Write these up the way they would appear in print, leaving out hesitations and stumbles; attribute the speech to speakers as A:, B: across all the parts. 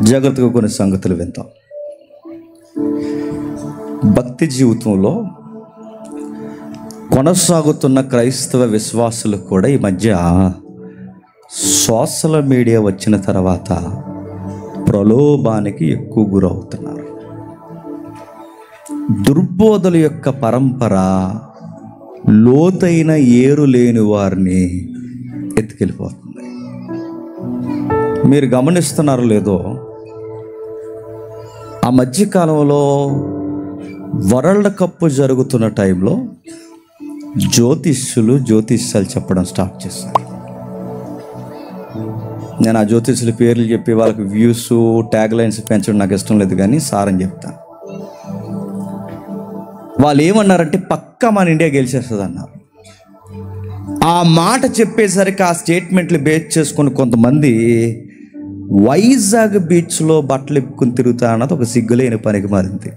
A: జాగ్రత్తగా కొన్ని సంగతులు వింటాం. భక్తి జీవితంలో కొనసాగుతున్న క్రైస్తవ విశ్వాసులు కూడా ఈ మధ్య సోషల్ మీడియా వచ్చిన తర్వాత ప్రలోభానికి ఎక్కువ గురవుతున్నారు. దుర్బోధల యొక్క పరంపర లోతైన ఏరు లేని వారిని ఎత్తుకెళ్ళిపోతుంది. మీరు గమనిస్తున్నారో లేదో, ఆ మధ్యకాలంలో వరల్డ్ కప్ జరుగుతున్న టైంలో జ్యోతిష్యాలు చెప్పడం స్టార్ట్ చేశారు. నేను ఆ జ్యోతిష్యుల పేర్లు చెప్పి వాళ్ళకి వ్యూస్ ట్యాగ్ లైన్స్ పెంచడం నాకు ఇష్టం లేదు, కానీ సారని చెప్తాను. వాళ్ళు ఏమన్నారంటే పక్కా మన ఇండియా గెలిచేస్తుంది అన్నారు. ఆ మాట చెప్పేసరికి ఆ స్టేట్మెంట్లు బేస్ చేసుకుని కొంతమంది వైజాగ్ బీచ్లో బట్టలు ఇప్పుకుని తిరుగుతా అన్నది ఒక సిగ్గులేని పనికి మారింది.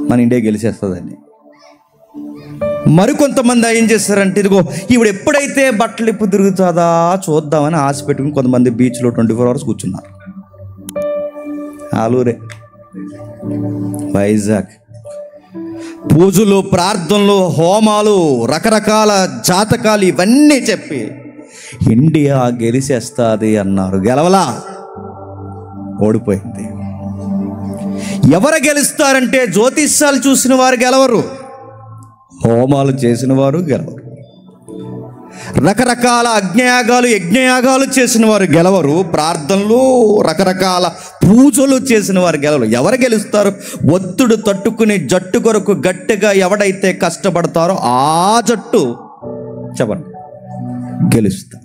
A: మన ఇండియా గెలిచేస్తుందని. మరికొంతమంది ఏం చేస్తారంటే, ఇదిగో ఇప్పుడు ఎప్పుడైతే బట్టలు ఇప్పు తిరుగుతుందా చూద్దామని ఆశ పెట్టుకుని కొంతమంది బీచ్లో 24 hours కూర్చున్నారు. ఆలూరే వైజాగ్ పూజలు, ప్రార్థనలు, హోమాలు, రకరకాల జాతకాలు ఇవన్నీ చెప్పి ఇండియా గెలిచేస్తుంది అన్నారు. గెలవలా, ఓడిపోయింది. ఎవరు గెలుస్తారంటే జ్యోతిష్యాలు చూసిన వారు గెలవరు, హోమాలు చేసిన వారు గెలవరు, రకరకాల యజ్ఞయాగాలు చేసిన వారు గెలవరు, ప్రార్థనలు రకరకాల పూజలు చేసిన వారు గెలవరు. ఎవరు గెలుస్తారు? ఒత్తిడి తట్టుకుని జట్టు కొరకు గట్టిగా ఎవడైతే కష్టపడతారో ఆ జట్టు చెప్పండి గెలుస్తుంది.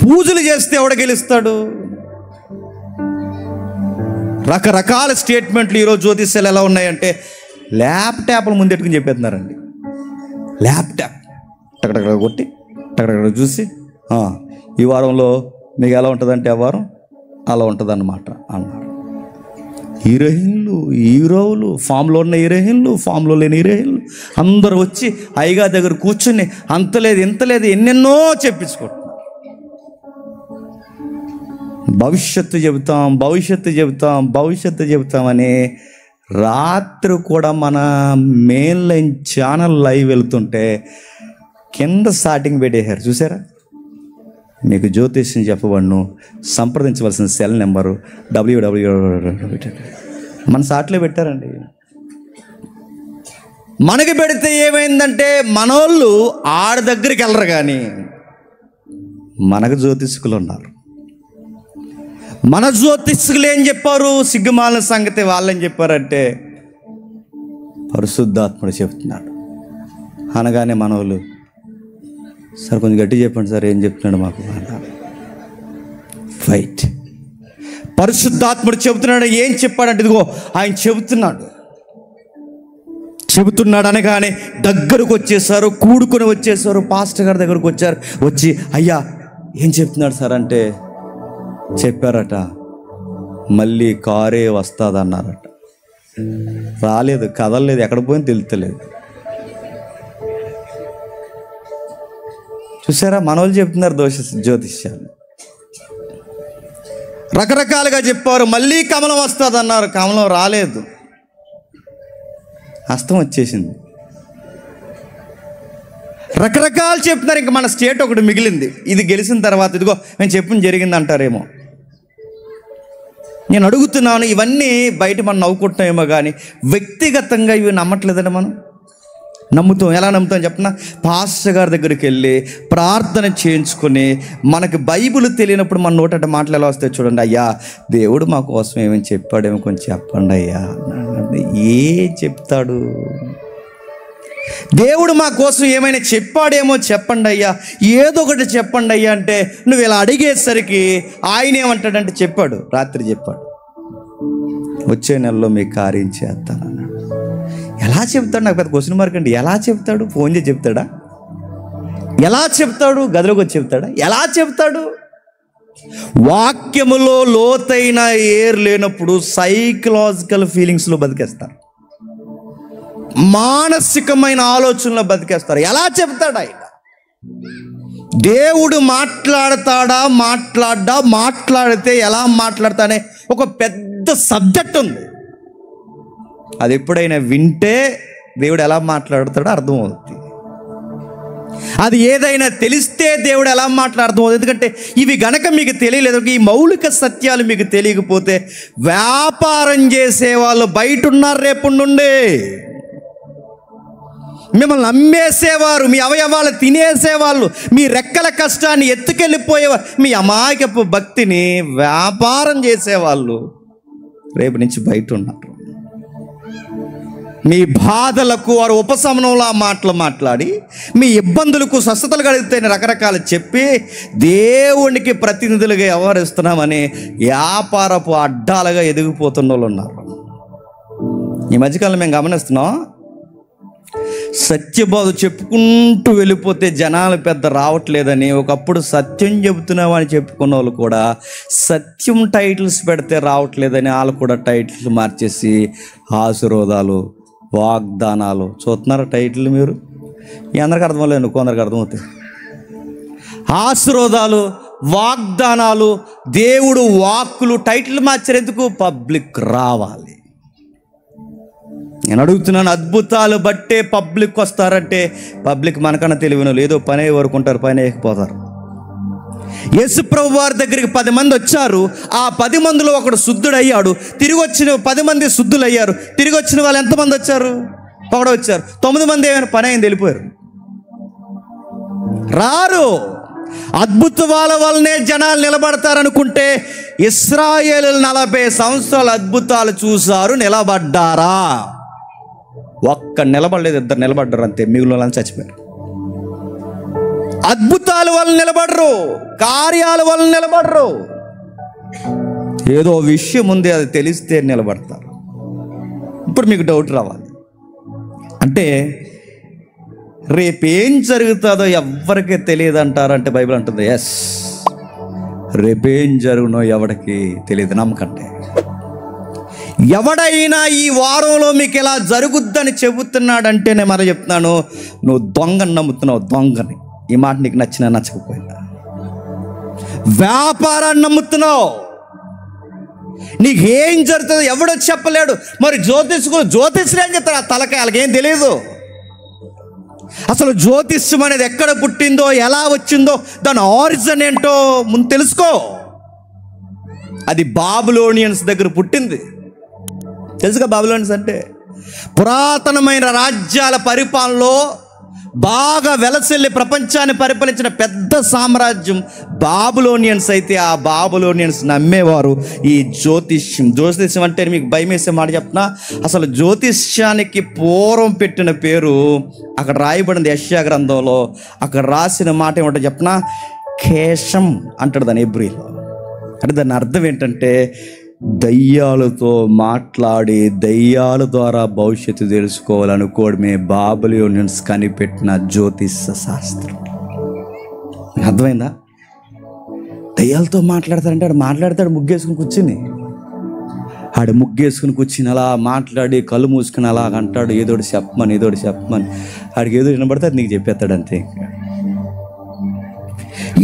A: పూజలు చేస్తే ఎవడ గెలుస్తాడు? రకరకాల స్టేట్మెంట్లు ఈరోజు జ్యోతిష్యాలు ఎలా ఉన్నాయంటే ల్యాప్టాప్లు ముందెట్టుకుని చెప్పేస్తున్నారండి. ల్యాప్టాప్ టకటక కొట్టి టకటక చూసి ఈ వారంలో మీకు ఎలా ఉంటుందంటే ఆ వారం అలా ఉంటుంది అన్నారు. హీరోలు ఫామ్లో ఉన్న హీరోయిన్లు, ఫామ్లో లేని హీరోయిన్లు అందరూ వచ్చి అయ్యగా దగ్గర కూర్చుని అంతలేదు ఇంతలేదు ఎన్నెన్నో చెప్పించుకుంటున్నారు. భవిష్యత్తు చెబుతామని రాత్రి కూడా మన మెయిన్ లైన్ ఛానల్ లైవ్ వెళ్తుంటే కింద స్టార్టింగ్ పెట్టేశారు. చూసారా? మీకు జ్యోతిష్యం చెప్పబడును, సంప్రదించవలసిన సెల్ నెంబరు www. మన సాట్లో పెట్టారండి. మనకి పెడితే ఏమైందంటే మనోళ్ళు ఆడ దగ్గరికి వెళ్ళరు, కానీ మనకు జ్యోతిష్కులు ఉన్నారు. మన జ్యోతిష్కులు ఏం చెప్పారు? సిగ్గుమాలిన సంగతి వాళ్ళని చెప్పారంటే పరిశుద్ధాత్ముడు చెప్తున్నాడు అనగానే మనోళ్ళు, సార్ కొంచెం గట్టి చెప్పండి సార్, ఏం చెప్తున్నాడు మాకు అన్నారు. ఫైట్. పరిశుద్ధాత్ముడు చెబుతున్నాడు. ఏం చెప్పాడంటే ఇదిగో ఆయన చెబుతున్నాడు అనగానే దగ్గరకు వచ్చేసారు, కూడుకొని వచ్చేసారు. పాస్టర్ గారి దగ్గరకు వచ్చారు. వచ్చి అయ్యా ఏం చెప్తున్నాడు సార్ అంటే చెప్పారట, మళ్ళీ కారే వస్తుంది అన్నారట. రాలేదు, కదలలేదు, ఎక్కడ పోయింది తెలుస్తలేదు. చూసారా? మనోళ్ళు చెప్తున్నారు జ్యోతిష్యాలు. రకరకాలుగా చెప్పారు. మళ్ళీ కమలం వస్తుంది అన్నారు, కమలం రాలేదు, హస్తం వచ్చేసింది. రకరకాలు చెప్తున్నారు. ఇంక మన స్టేట్ ఒకటి మిగిలింది. ఇది గెలిచిన తర్వాత ఇదిగో నేను చెప్పింది జరిగింది అంటారేమో. నేను అడుగుతున్నాను, ఇవన్నీ బయట మనం నవ్వుకుంటున్నామేమో, కానీ వ్యక్తిగతంగా ఇవి నమ్మట్లేదండి. మనం నమ్ముతాం. ఎలా నమ్ముతాం చెప్పిన? పాస్టర్ గారి దగ్గరికి వెళ్ళి ప్రార్థన చేయించుకొని, మనకి బైబిల్ తెలియనప్పుడు మన నోట మాటలు ఎలా వస్తాయి చూడండి. అయ్యా దేవుడు మా కోసం ఏమని చెప్పాడేమో కొంచెం చెప్పండి అయ్యా. ఏం చెప్తాడు? దేవుడు మా కోసం ఏమైనా చెప్పాడేమో చెప్పండి అయ్యా, ఏదో ఒకటి చెప్పండి అయ్యా అంటే నువ్వు ఇలా అడిగేసరికి ఆయన ఏమంటాడంటే చెప్పాడు, రాత్రి చెప్పాడు, వచ్చే నెలలో మీకు కార్యం చేస్తానన్నాడు. ఎలా చెప్తాడు? నాకు పెద్ద క్వశ్చన్ మార్క్ అండి. ఎలా చెప్తాడు? ఫోన్ చేసి చెప్తాడా? ఎలా చెప్తాడు? గదిలోకి వచ్చి చెప్తాడా? ఎలా చెప్తాడు? వాక్యములో లోతైన ఏర్ లేనప్పుడు సైకలాజికల్ ఫీలింగ్స్లో బతికేస్తారు, మానసికమైన ఆలోచనలో బతికేస్తారు. ఎలా చెప్తాడు ఆయన? దేవుడు మాట్లాడితే ఎలా మాట్లాడతానే ఒక పెద్ద సబ్జెక్ట్ ఉంది. అది ఎప్పుడైనా వింటే దేవుడు ఎలా మాట్లాడతాడో అర్థమవుతుంది. అది ఏదైనా తెలిస్తే దేవుడు ఎలా మాట్లాడుతుంది. ఎందుకంటే ఇవి గనక మీకు తెలియలేదు, ఈ మౌలిక సత్యాలు మీకు తెలియకపోతే వ్యాపారం చేసేవాళ్ళు బయట ఉన్నారు. రేపు నుండి మిమ్మల్ని అమ్మేసేవారు, మీ అవయవాలు తినేసేవాళ్ళు, మీ రెక్కల కష్టాన్ని ఎత్తుకెళ్ళిపోయేవారు, మీ అమాయకపు భక్తిని వ్యాపారం చేసేవాళ్ళు రేపు నుంచి బయట ఉన్నారు. మీ బాధలకు వారు ఉపశమనంలో మాటలు మాట్లాడి, మీ ఇబ్బందులకు స్వస్థతలు కలిగితే రకరకాలు చెప్పి దేవునికి ప్రతినిధులుగా వ్యవహరిస్తున్నామని వ్యాపారపు అడ్డాలుగా ఎదిగిపోతున్న వాళ్ళు ఉన్నారు. ఈ మధ్యకాలం మేము గమనిస్తున్నాం, సత్యబోధ చెప్పుకుంటూ వెళ్ళిపోతే జనాలు పెద్ద రావట్లేదని, ఒకప్పుడు సత్యం చెబుతున్నామని చెప్పుకున్న వాళ్ళు కూడా సత్యం టైటిల్స్ పెడితే రావట్లేదని వాళ్ళు కూడా టైటిల్స్ మార్చేసి ఆశీర్వాదాలు, వాగ్దానాలు చూస్తున్నారా టైటిల్? మీరు ఈ అందరికి అర్థమలేదు, కొందరికి అర్థమవుతాయి. ఆశీర్వాదాలు, వాగ్దానాలు, దేవుడు వాక్కులు టైటిల్ మార్చేందుకు పబ్లిక్ రావాలి. నేను అడుగుతున్నాను, అద్భుతాలు బట్టే పబ్లిక్ వస్తారంటే పబ్లిక్ మనకన్నా తెలివిన ఏదో పని వరకుంటారు, పని వేయకపోతారు. యేసుప్రభు వారి దగ్గరికి 10 మంది వచ్చారు. ఆ 10 మందిలో ఒకడు శుద్ధుడయ్యాడు. తిరిగి వచ్చిన 10 మంది శుద్ధులు అయ్యారు. తిరిగి వచ్చిన వాళ్ళు ఎంతమంది వచ్చారు? ఒకడు వచ్చారు. 9 మంది ఏమైనా పని అయింది, వెళ్ళిపోయారు. రారు. అద్భుతాల వల్లనే జనాలు నిలబడతారనుకుంటే ఇశ్రాయేలు 40 సంవత్సరాలు అద్భుతాలు చూశారు, నిలబడ్డారా? ఒక్క నిలబడలేదు, 2 నిలబడ్డారు అంతే, మిగిలిన వాళ్ళని చచ్చిపోయారు. అద్భుతాల వల్ల నిలబడరు, కార్యాల వల్ల నిలబడరు. ఏదో విషయం ఉంది, అది తెలిస్తే నిలబడతారు. ఇప్పుడు మీకు డౌట్ రావాలి, అంటే రేపేం జరుగుతుందో ఎవ్వరికీ తెలియదు అంటారంటే బైబిల్ అంటుంది ఎస్, రేపేం జరుగునో ఎవరికి తెలియదు. నమ్మకంటే ఎవడైనా ఈ వారంలో మీకు ఇలా జరుగుద్దని చెబుతున్నాడంటే నేను మరి చెప్తున్నాను, నువ్వు దొంగని నమ్ముతున్నావు. దొంగని, ఈ మాట నీకు నచ్చినా నచ్చకపోయినా, వ్యాపారాన్ని నమ్ముతున్నావు. నీకేం జరుగుతుందో ఎవడో చెప్పలేడు. మరి జ్యోతిష్యులు ఏం చెప్తారు? ఆ తలకాయ వాళ్ళకేం తెలియదు. అసలు జ్యోతిష్యం అనేది ఎక్కడ పుట్టిందో, ఎలా వచ్చిందో, దాని ఆరిజిన్ ఏంటో ముందు తెలుసుకో. అది బాబిలోనియన్స్ దగ్గర పుట్టింది. తెలుసుగా బాబిలోనియన్స్ అంటే? పురాతనమైన రాజ్యాల పరిపాలనలో బాగా వెలసిల్లి ప్రపంచాన్ని పరిపాలించిన పెద్ద సామ్రాజ్యం బాబిలోనియన్స్. అయితే ఆ బాబిలోనియన్స్ నమ్మేవారు ఈ జ్యోతిష్యం. జ్యోతిష్యం అంటే మీకు భయం వేసే మాట చెప్తున్నా, అసలు జ్యోతిష్యానికి పూర్వం పెట్టిన పేరు అక్కడ రాయబడింది యెషయా గ్రంథంలో. అక్కడ రాసిన మాట ఏమంటే చెప్పనా, కేశం అంటాడు దాని హెబ్రీలో. అంటే దాని అర్థం ఏంటంటే దయ్యాలతో మాట్లాడి దయ్యాల ద్వారా భవిష్యత్తు తెలుసుకోవాలనుకోవడమే బాబిలోనియన్స్ కనిపెట్టిన జ్యోతిష శాస్త్రం. అర్థమైందా? దయ్యాలతో మాట్లాడతాడంటే ఆడు మాట్లాడతాడు ముగ్గేసుకుని కూర్చుని, ఆడు ముగ్గేసుకుని కూర్చుని అలా మాట్లాడి కళ్ళు మూసుకుని అలా అంటాడు, ఏదోటి చెప్పమని ఆడికి ఏదో వినబడితే అది నీకు చెప్పేస్తాడు అంతే.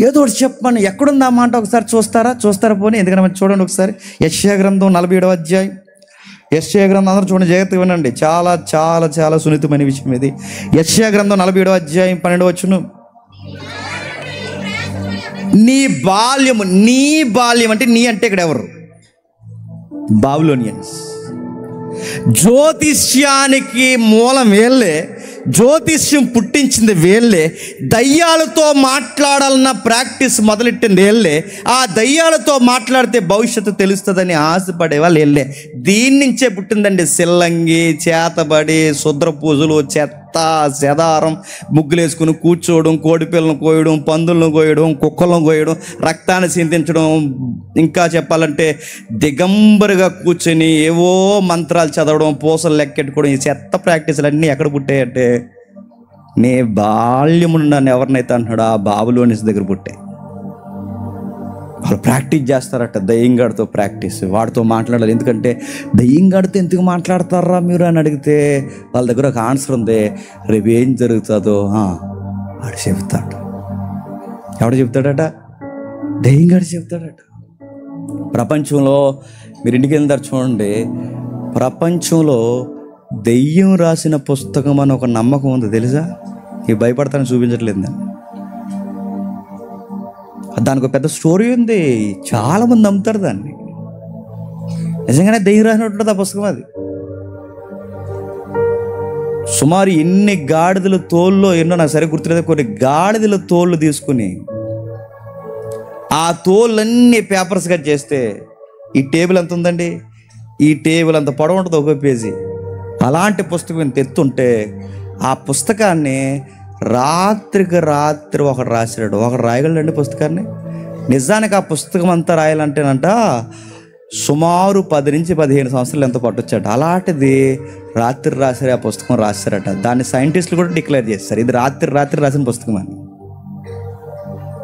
A: ఏదో ఒకటి చెప్పమని ఎక్కడుంది ఆ మాట ఒకసారి చూస్తారా పోనీ? ఎందుకంటే చూడండి ఒకసారి యెషయా గ్రంథం 47వ అధ్యాయం. యెషయా గ్రంథం అందరూ చూడండి, జాగ్రత్తగా వినండి, చాలా చాలా చాలా సున్నితమైన విషయం ఇది. యెషయా గ్రంథం 47వ అధ్యాయం 12వ వచనం. నీ బాల్యం అంటే నీ అంటే ఇక్కడ ఎవరు? బాబిలోనియన్స్. జ్యోతిష్యానికి మూలం వీళ్ళే, జ్యోతిష్యం పుట్టించింది వీళ్ళే, దయ్యాలతో మాట్లాడాలన్న ప్రాక్టీస్ మొదలెట్టింది వీళ్ళే, ఆ దయ్యాలతో మాట్లాడితే భవిష్యత్తు తెలుస్తుందని ఆశపడే వాళ్ళు వీళ్ళే. దీని నుంచే పుట్టిందండి సిల్లంగి, చేతబడి, శుద్ర పూజలు, చెత్త చెదారం, ముగ్గులు వేసుకుని కూర్చోవడం, కోడిపిల్లను కోయడం, పందులను కోయడం, కుక్కలను కోయడం, రక్తాన్ని చిందించడం, ఇంకా చెప్పాలంటే దిగంబరుగా కూర్చొని ఏవో మంత్రాలు చదవడం, పూసలు లెక్కెట్టుకోవడం. ఈ చెత్త ప్రాక్టీసులు అన్నీ ఎక్కడ పుట్టాయంటే నీ బాల్యమును నన్ను ఎవరినైతే అంటున్నాడు ఆ బాబిలోనియన్స్ దగ్గర పుట్టాయి. వాళ్ళు ప్రాక్టీస్ చేస్తారట, దయ్యంగాడితో ప్రాక్టీస్. వాడితో మాట్లాడాలి. ఎందుకంటే దయ్యంగాడితో ఎందుకు మాట్లాడతారా మీరు అని అడిగితే వాళ్ళ దగ్గర ఒక ఆన్సర్ ఉంది. రేపు ఏం జరుగుతుందో వాడు చెబుతాడు. ఎవడు చెప్తాడట? దెయ్యంగాడు చెప్తాడట. ప్రపంచంలో మీరు ఇంటికి వెళ్తారు చూడండి, ప్రపంచంలో దెయ్యం రాసిన పుస్తకం అని ఒక నమ్మకం ఉంది తెలుసా? ఈ భయపడతాను చూపించట్లేదు దాన్ని. దానికి ఒక పెద్ద స్టోరీ ఉంది, చాలామంది నమ్ముతారు దాన్ని. నిజంగానే దెయ్యం రాసినట్టు ఆ పుస్తకం అది. సుమారు ఎన్ని గాడిదల తోల్లో, ఎన్నో నాకు సరే గుర్తులేదు, కొన్ని గాడిదల తోళ్ళు తీసుకుని ఆ తోళ్ళన్నీ పేపర్స్గా చేస్తే ఈ టేబుల్ ఎంత ఉందండి, ఈ టేబుల్ అంత పొడవు ఉంటుంది ఒక పేజీ. అలాంటి పుస్తకం తెత్తుంటే ఆ పుస్తకాన్ని రాత్రికి రాత్రి ఒకడు రాశాడు. ఒకడు రాయగలండి పుస్తకాన్ని. నిజానికి ఆ పుస్తకం అంతా రాయాలంటేనంట సుమారు 10 నుంచి 15 సంవత్సరాలు ఎంత పట్టొచ్చాట. అలాంటిది రాత్రి రాశారు, ఆ పుస్తకం రాశారట. దాన్ని సైంటిస్టులు కూడా డిక్లేర్ చేస్తారు, ఇది రాత్రి రాసిన పుస్తకం అని.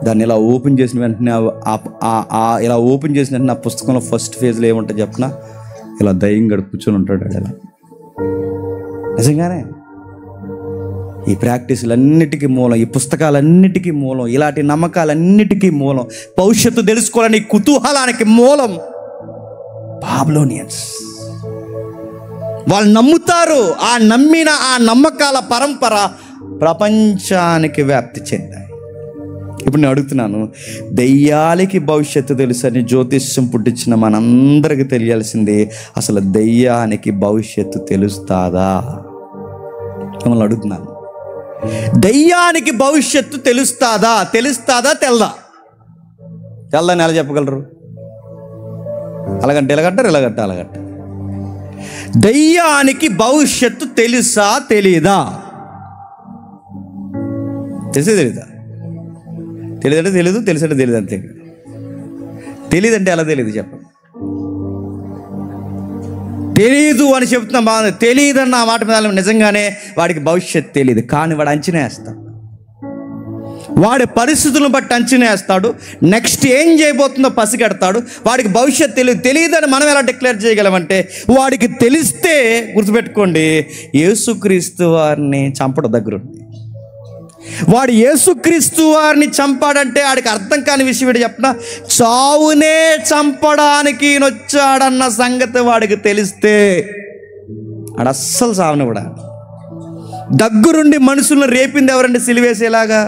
A: దాన్ని ఇలా ఓపెన్ చేసిన వెంటనే ఇలా ఓపెన్ చేసిన వెంటనే ఆ పుస్తకంలో ఫస్ట్ పేజ్లో ఏముంటుంది చెప్పిన, ఇలా దయ్యంగా కూర్చొని ఉంటాడు ఇలా. నిజంగానే ఈ ప్రాక్టీసులన్నిటికీ మూలం, ఈ పుస్తకాలన్నిటికీ మూలం, ఇలాంటి నమ్మకాలన్నిటికీ మూలం, భవిష్యత్తు తెలుసుకోవాలని కుతూహలానికి మూలం బాబిలోనియన్స్. వాళ్ళు నమ్ముతారు. ఆ నమ్మిన ఆ నమ్మకాల పరంపర ప్రపంచానికి వ్యాప్తి చెందాయి. ఇప్పుడు నేను అడుగుతున్నాను, దెయ్యాలకి భవిష్యత్తు తెలుసని జ్యోతిష్యం పుట్టించిన మనందరికీ తెలియాల్సింది, అసలు దెయ్యానికి భవిష్యత్తు తెలుస్తాదా? మిమ్మల్ని అడుగుతున్నాను, దెయ్యానికి భవిష్యత్తు తెలుస్తాదా? తెల్దా? తెల్దని ఎలా చెప్పగలరు? అలాగంటే ఎలాగంటారు, ఇలాగంటే అలాగంటారు. దెయ్యానికి భవిష్యత్తు తెలుసా తెలీదా? తెలీదా? తెలియదంటే తెలీదు, తెలుసంటే తెలియదు, అంతే. తెలీదంటే ఎలా తెలియదు చెప్పండి? తెలీదు అని చెప్తున్నా బాగుంది. తెలియదన్న ఆ మాట మీద నిజంగానే వాడికి భవిష్యత్తు తెలియదు, కానీ వాడు అంచనా వేస్తాడు. వాడి పరిస్థితులను బట్టి అంచనా వేస్తాడు. నెక్స్ట్ ఏం చేయబోతుందో పసిగడతాడు. వాడికి భవిష్యత్తు తెలియదని మనం ఎలా డిక్లేర్ చేయగలమంటే, వాడికి తెలిస్తే గుర్తుపెట్టుకోండి, యేసుక్రీస్తు వారిని చంపడం దగ్గరుంది. వాడు యేసుక్రీస్తు వారిని చంపాడంటే వాడికి అర్థం కాని విషయం ఏంటి చెప్పిన, చావునే చంపడానికి వచ్చాడన్న సంగతి వాడికి తెలిస్తే ఆడు అస్సలు చావుని కూడా. దగ్గరుండి మనుషులను రేపింది ఎవరండి? సిలువేసేలాగా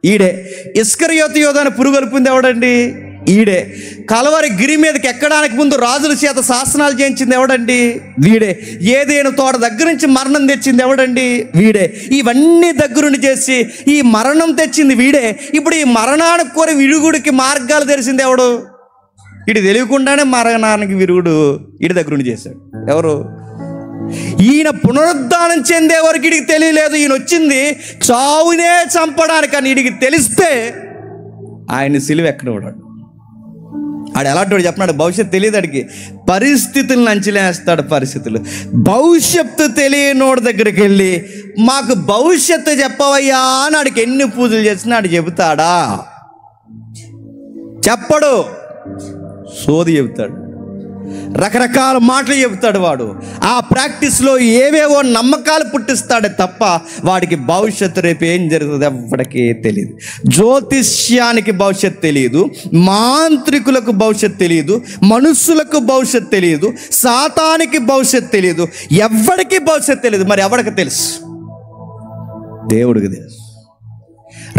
A: ఈడే. ఇస్కరియోతు యోధాను పురుగొల్పింది ఎవడండి? ఈడే. కలవరి గిరి మీదకి ఎక్కడానికి ముందు రాజుల చేత శాసనాలు చేయించింది ఎవడండి? వీడే. ఏదేను తోట దగ్గర నుంచి మరణం తెచ్చింది ఎవడండి? వీడే. ఇవన్నీ దగ్గరుండి చేసి ఈ మరణం తెచ్చింది వీడే. ఇప్పుడు ఈ మరణానికి కోరి విరుగుడికి మార్గాలు తెరిచింది ఎవడు? ఇటు తెలియకుండానే మరణానికి విరుగుడు ఇటు దగ్గరుండి చేశాడు. ఎవరు? ఈయన పునరుద్ధానం చెందే వరకు వీడికి తెలియలేదు. ఈయన వచ్చింది చావునే చంపడానికి అని వీడికి తెలిస్తే ఆయన సిలువ ఎక్కడ ఉన్నాడు? ఆడు ఎలాంటి చెప్పినాడు? భవిష్యత్తు తెలియదు ఆడికి. పరిస్థితులను అంచలేస్తాడు. పరిస్థితులు. భవిష్యత్తు తెలియనోడి దగ్గరికి వెళ్ళి మాకు భవిష్యత్తు చెప్పవయ్యా అని ఆడికి ఎన్ని పూజలు చేసినా ఆడు చెబుతాడా? చెప్పడు. సోది చెబుతాడు, రకరకాల మాటలు చెబుతాడు. వాడు ఆ ప్రాక్టీస్లో ఏవేవో నమ్మకాలు పుట్టిస్తాడే తప్ప వాడికి భవిష్యత్తు రేపు ఏం జరుగుతుంది ఎవ్వడికి తెలియదు. జ్యోతిష్యానికి భవిష్యత్తు తెలియదు, మాంత్రికులకు భవిష్యత్తు తెలియదు, మనుషులకు భవిష్యత్తు తెలియదు, సాతానికి భవిష్యత్తు తెలియదు, ఎవ్వడికి భవిష్యత్తు తెలియదు. మరి ఎవడికి తెలుసు? దేవుడికి తెలుసు.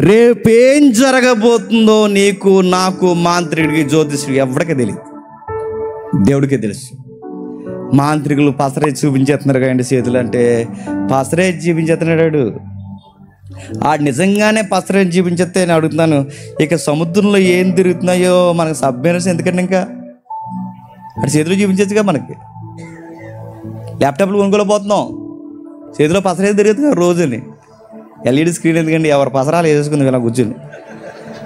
A: రేపేం జరగబోతుందో నీకు, నాకు, మాంత్రికుడికి, జ్యోతిష్యుడికి ఎవడికి తెలియదు. దేవుడికే తెలుసు. మాంత్రికులు పసరే చూపించేస్తున్నారు కదండి చేతులు అంటే, పసరే చూపించేస్తున్నాడు ఆడు. నిజంగానే పసరే చూపించేస్తే నేను అడుగుతున్నాను, ఇక సముద్రంలో ఏం తిరుగుతున్నాయో మనకు సబ్మెరీన్స్ ఎందుకండి? ఇంకా అటు చేతులు చూపించచ్చుగా. మనకి ల్యాప్టాప్లు కొనుక్కోలేకపోతున్నాం, చేతిలో పసరే తిరుగుతుంది రోజుని. ఎల్ఈడి స్క్రీన్ ఎందుకండి? ఎవరు పసరాలు వేసుకుంది ఇలా కూర్చొని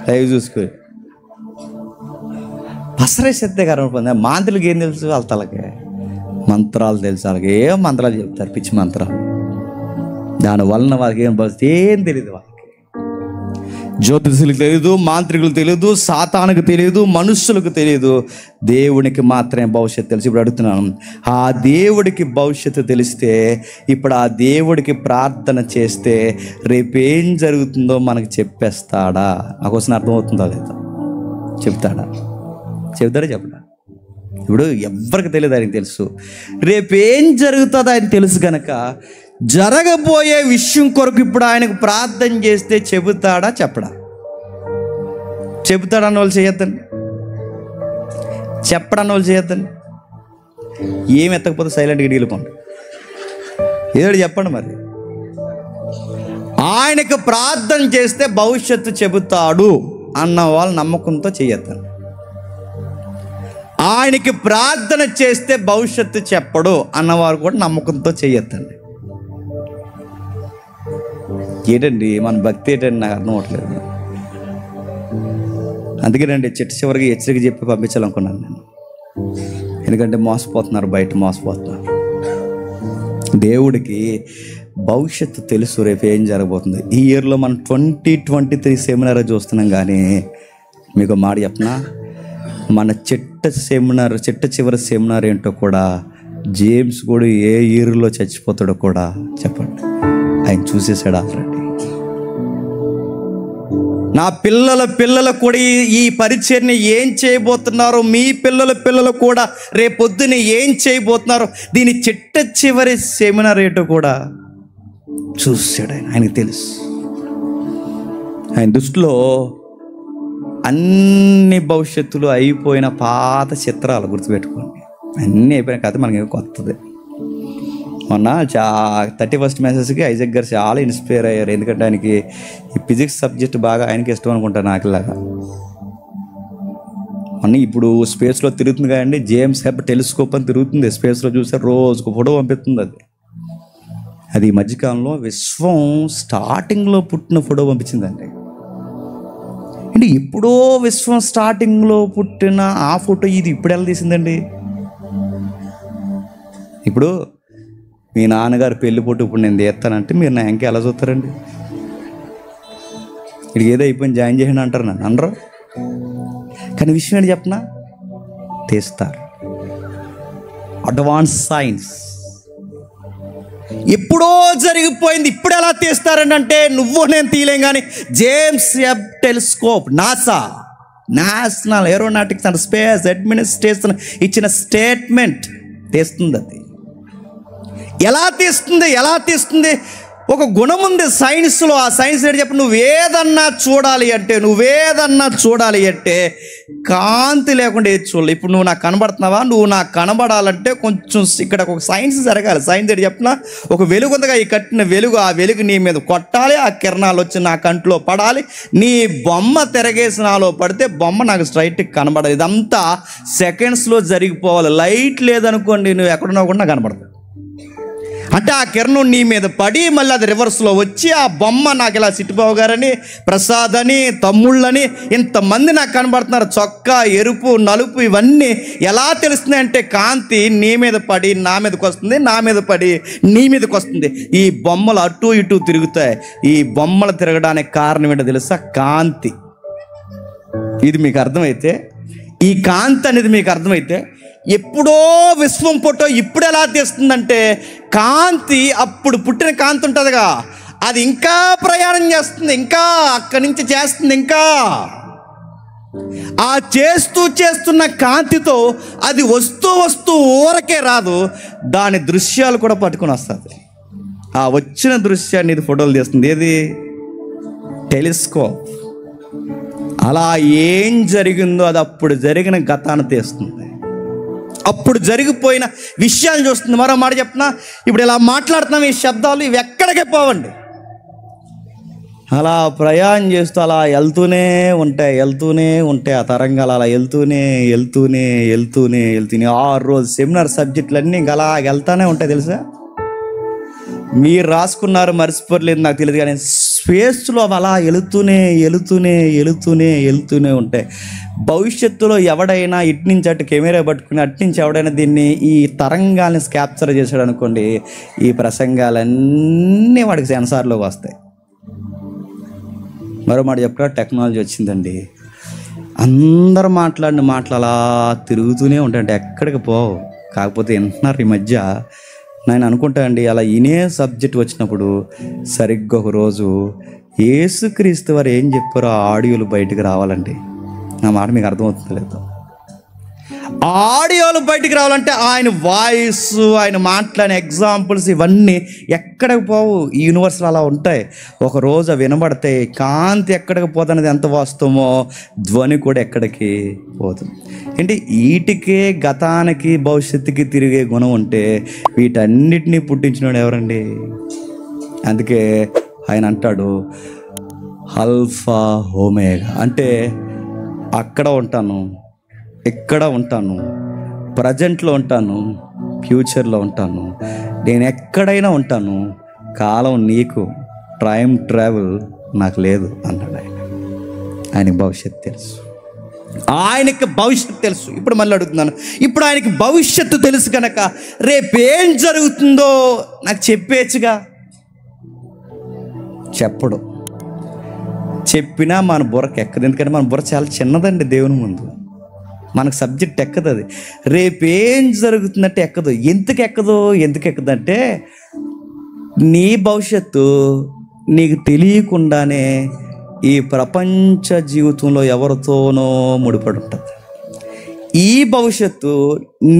A: లైవ్ చూసుకొని పసరేసేస్తే కరెక్ట్. మాంత్రులకు ఏం తెలుసు? వాళ్ళ తలకి మంత్రాలు తెలుసు. వాళ్ళకి ఏం మంత్రాలు చెప్తారు, పిచ్చి మంత్రాలు. దానివలన వాళ్ళకి ఏం తెలియదు. వాళ్ళకి జ్యోతిషులకు తెలియదు, మాంత్రికులకు తెలియదు, సాతానుకు తెలియదు, మనుషులకు తెలియదు, దేవునికి మాత్రమే భవిష్యత్తు తెలుసు. ఇప్పుడు అడుగుతున్నాను, ఆ దేవుడికి భవిష్యత్తు తెలిస్తే ఇప్పుడు ఆ దేవుడికి ప్రార్థన చేస్తే రేపేం జరుగుతుందో మనకు చెప్పేస్తాడా? ఆ క్వశ్చన్ అర్థమవుతుందా లేదా? చెప్తాడా? చెప్పడా? ఇప్పుడు ఎవరికి తెలియదు, ఆయనకు తెలుసు. రేపేం జరుగుతుందో ఆయన తెలుసు కనుక జరగబోయే విషయం కొరకు ఇప్పుడు ఆయనకు ప్రార్థన చేస్తే చెబుతాడా? చెప్పడా? చెబుతాడన్న వాళ్ళు చేయొద్దండి, చెప్పడన్న వాళ్ళు చేయొద్దండి. ఏమి ఎత్తకపోతే సైలెంట్గా వెళ్ళిపోండి. ఏదో చెప్పండి. మరి ఆయనకు ప్రార్థన చేస్తే భవిష్యత్తు చెబుతాడు అన్న వాళ్ళు నమ్మకంతో చేయొద్దండి. ఆయనకి ప్రార్థన చేస్తే భవిష్యత్తు చెప్పడు అన్నవారు కూడా నమ్మకంతో చేయొద్దండి. ఏంటండి మన భక్తి ఏంటండి? నాకు అర్థం అవ్వట్లేదు. అందుకేనండి చివరికి హెచ్చరిక చెప్పి పంపించాలనుకున్నాను నేను. ఎందుకంటే మోసపోతున్నారు, బయట మోసపోతున్నారు. దేవుడికి భవిష్యత్తు తెలుసు, రేపు ఏం జరగబోతుంది. ఈ ఇయర్లో మనం 2023 సెమినార్ చూస్తున్నాం. కానీ మీకు మాట చెప్పనా, మన చిట్ట చివరి సెమినార్ ఏంటో కూడా, జేమ్స్ కూడా ఏ ఇయర్లో చచ్చిపోతాడో కూడా చెప్పండి, ఆయన చూసేసాడు ఆల్రెడీ. నా పిల్లల కూడా ఈ పరిచర్ని ఏం చేయబోతున్నారో, మీ పిల్లలు కూడా రేపొద్దున ఏం చేయబోతున్నారో, దీని చిట్ట చివరి సెమినార్ ఏంటో కూడా చూసాడు ఆయన. ఆయనకు తెలుసు. ఆయన దృష్టిలో అన్ని భవిష్యత్తులు అయిపోయిన పాత చిత్రాలు గుర్తుపెట్టుకోండి. అన్నీ అయిపోయిన కథ మనకి కొత్తది. మొన్న 31st మెసేజ్కి ఐజాక్ గారు చాలా ఇన్స్పైర్ అయ్యారు. ఎందుకంటే ఆయనకి ఈ ఫిజిక్స్ సబ్జెక్ట్ బాగా ఆయనకి ఇష్టం అనుకుంటాను, నాకులాగా. మొన్న ఇప్పుడు స్పేస్లో తిరుగుతుంది కదండి, జేమ్స్ వెబ్ టెలిస్కోప్ అని తిరుగుతుంది స్పేస్లో. చూసారు, రోజుకు ఫోటో పంపిస్తుంది. అది ఈ మధ్యకాలంలో విశ్వం స్టార్టింగ్లో పుట్టిన ఫోటో పంపించిందండి. అంటే ఎప్పుడో విశ్వం స్టార్టింగ్లో పుట్టిన ఆ ఫోటో ఇది ఇప్పుడు ఎలా తీసిందండి? ఇప్పుడు మీ నాన్నగారు పెళ్లి ఫోటో ఇప్పుడు నేను తీస్తానంటే మీరు నా ఇంకా ఎలా చూస్తారండి? ఇది ఏదో అయిపోయింది, జాయిన్ చేయండి అంటారు, నన్ను అనరు. కానీ విషయం ఏంటి చెప్పనా, తీస్తారు. అడ్వాన్స్ సైన్స్ ఎప్పుడో జరిగిపోయింది, ఇప్పుడు ఎలా తీస్తారండి అంటే నువ్వు నేను తీయలేం. కానీ James Webb telescope, NASA, national aeronautics and space administration ఇచ్చిన స్టేట్మెంట్ తీస్తుంది. అది ఎలా తీస్తుంది? ఒక గుణం ఉంది సైన్స్లో. ఆ సైన్స్ ఏంటి చెప్పి, నువ్వేదన్నా చూడాలి అంటే కాంతి లేకుండా ఏది చూడాలి. ఇప్పుడు నువ్వు నాకు కనబడుతున్నావా? నువ్వు నాకు కనబడాలంటే కొంచెం ఇక్కడ ఒక సైన్స్ జరగాలి. సైన్స్ ఏంటి చెప్పినా, ఒక వెలుగు ఉందిగా, ఈ కట్టిన వెలుగు, ఆ వెలుగు నీ మీద కొట్టాలి, ఆ కిరణాలు వచ్చి నా కంట్లో పడాలి, నీ బొమ్మ తిరగేసి నాలో పడితే బొమ్మ నాకు స్ట్రైట్కి కనబడాలి. ఇదంతా సెకండ్స్లో జరిగిపోవాలి. లైట్ లేదనుకోండి, నువ్వు ఎక్కడున్నా కూడా కనబడతావు. అంటే ఆ కిరణం నీ మీద పడి మళ్ళీ అది రివర్స్లో వచ్చి ఆ బొమ్మ నాకు ఇలా సిట్టిబాబు గారని, ప్రసాద్ అని, తమ్ముళ్ళని ఇంతమంది నాకు కనబడుతున్నారు. చొక్కా, ఎరుపు, నలుపు ఇవన్నీ ఎలా తెలుస్తున్నాయి అంటే కాంతి నీ మీద పడి నా మీదకి వస్తుంది, నా మీద పడి నీ మీదకి వస్తుంది. ఈ బొమ్మలు అటు ఇటు తిరుగుతాయి. ఈ బొమ్మలు తిరగడానికి కారణం ఏంటో తెలుసా? కాంతి. ఇది మీకు అర్థమైతే, ఈ కాంతి అనేది మీకు అర్థమైతే, ఎప్పుడో విశ్వం ఫోటో ఇప్పుడు ఎలా తీస్తుందంటే, కాంతి అప్పుడు పుట్టిన కాంతి ఉంటుందిగా, అది ఇంకా ప్రయాణం చేస్తుంది, ఇంకా అక్కడి నుంచి చేస్తుంది. ఇంకా ఆ చేస్తున్న కాంతితో అది వస్తూ ఊరకే రాదు, దాని దృశ్యాలు కూడా పట్టుకొని వస్తుంది. ఆ వచ్చిన దృశ్యాన్ని ఇది ఫోటోలు తీస్తుంది. ఏది? టెలిస్కోప్. అలా ఏం జరిగిందో అది అప్పుడు జరిగిన గతాన్ని తీస్తుంది, అప్పుడు జరిగిపోయిన విషయాలు చూస్తుంది. మరో మాట చెప్పినా, ఇప్పుడు ఇలా మాట్లాడుతున్నాం, ఈ శబ్దాలు ఇవి ఎక్కడికే పోవండి, అలా ప్రయాణం చేస్తూ అలా వెళ్తూనే ఉంటాయి. ఆ తరంగాలు అలా వెళ్తూనే 6 రోజు సెమినార్ సబ్జెక్టులన్నీ ఇంకా అలా వెళ్తూనే ఉంటాయి. తెలుసా? మీరు రాసుకున్నారు, మర్చిపోలేదు నాకు తెలియదు, కానీ స్పేస్లో అలా వెళుతూనే ఉంటాయి. భవిష్యత్తులో ఎవడైనా ఇటు నుంచి అటు కెమెరా పట్టుకుని అటు నుంచి ఎవడైనా దీన్ని ఈ తరంగాల్ని క్యాప్చర్ చేశాడు అనుకోండి, ఈ ప్రసంగాలన్నీ వాడికి సెన్సార్లోకి వస్తాయి. మరో మాట చెప్పరా, టెక్నాలజీ వచ్చిందండి. అందరు మాట్లాడిన మాటలు అలా తిరుగుతూనే ఉంటాయంటే ఎక్కడికి పోవు. కాకపోతే వింటున్నారు ఈ మధ్య. నేను అనుకుంటా అండి, అలా ఇనే సబ్జెక్ట్ వచ్చినప్పుడు సరిగ్గా ఒకరోజు యేసుక్రీస్తు వారు ఏం చెప్పారో ఆ ఆడియోలు బయటకు రావాలండి. నా మాట మీకు అర్థమవుతుందో లేదో? ఆడియోలు బయటికి రావాలంటే ఆయన వాయిస్, ఆయన మాట్లాడిన ఎగ్జాంపుల్స్ ఇవన్నీ ఎక్కడికి పోవు. ఈ యూనివర్స్లో అలా ఉంటాయి. ఒకరోజు అవి వినబడతాయి. కాంతి ఎక్కడికి పోతున్నది ఎంత వాస్తవమో ధ్వని కూడా ఎక్కడికి పోతుంది. అంటే వీటికే గతానికి భవిష్యత్తుకి తిరిగే గుణం ఉంటే వీటన్నిటినీ పుట్టించినోడు ఎవరండి? అందుకే ఆయన అంటాడు ఆల్ఫా ఓమేగా. అంటే అక్కడ ఉంటాను, ఎక్కడ ఉంటాను, ప్రజెంట్లో ఉంటాను, ఫ్యూచర్లో ఉంటాను, నేను ఎక్కడైనా ఉంటాను. కాలం నీకు, టైం ట్రావెల్ నాకు లేదు అన్నాడు ఆయన. ఆయనకి భవిష్యత్తు తెలుసు. ఆయనకి భవిష్యత్తు తెలుసు. ఇప్పుడు మళ్ళీ అడుగుతున్నాను, ఇప్పుడు ఆయనకి భవిష్యత్తు తెలుసు కనుక రేపేం జరుగుతుందో నాకు చెప్పేచ్చుగా. చెప్పడు. చెప్పినా మన బుర్రకి ఎక్కదు. ఎందుకంటే మన బుర్ర చాలా చిన్నదండి దేవుని ముందు. మనకు సబ్జెక్ట్ ఎక్కదు. అది రేపేం జరుగుతుందంటే ఎక్కదు. ఎందుకు ఎక్కదంటే నీ భవిష్యత్తు నీకు తెలియకుండానే ఈ ప్రపంచ జీవితంలో ఎవరితోనో ముడిపడి ఉంటుంది. ఈ భవిష్యత్తు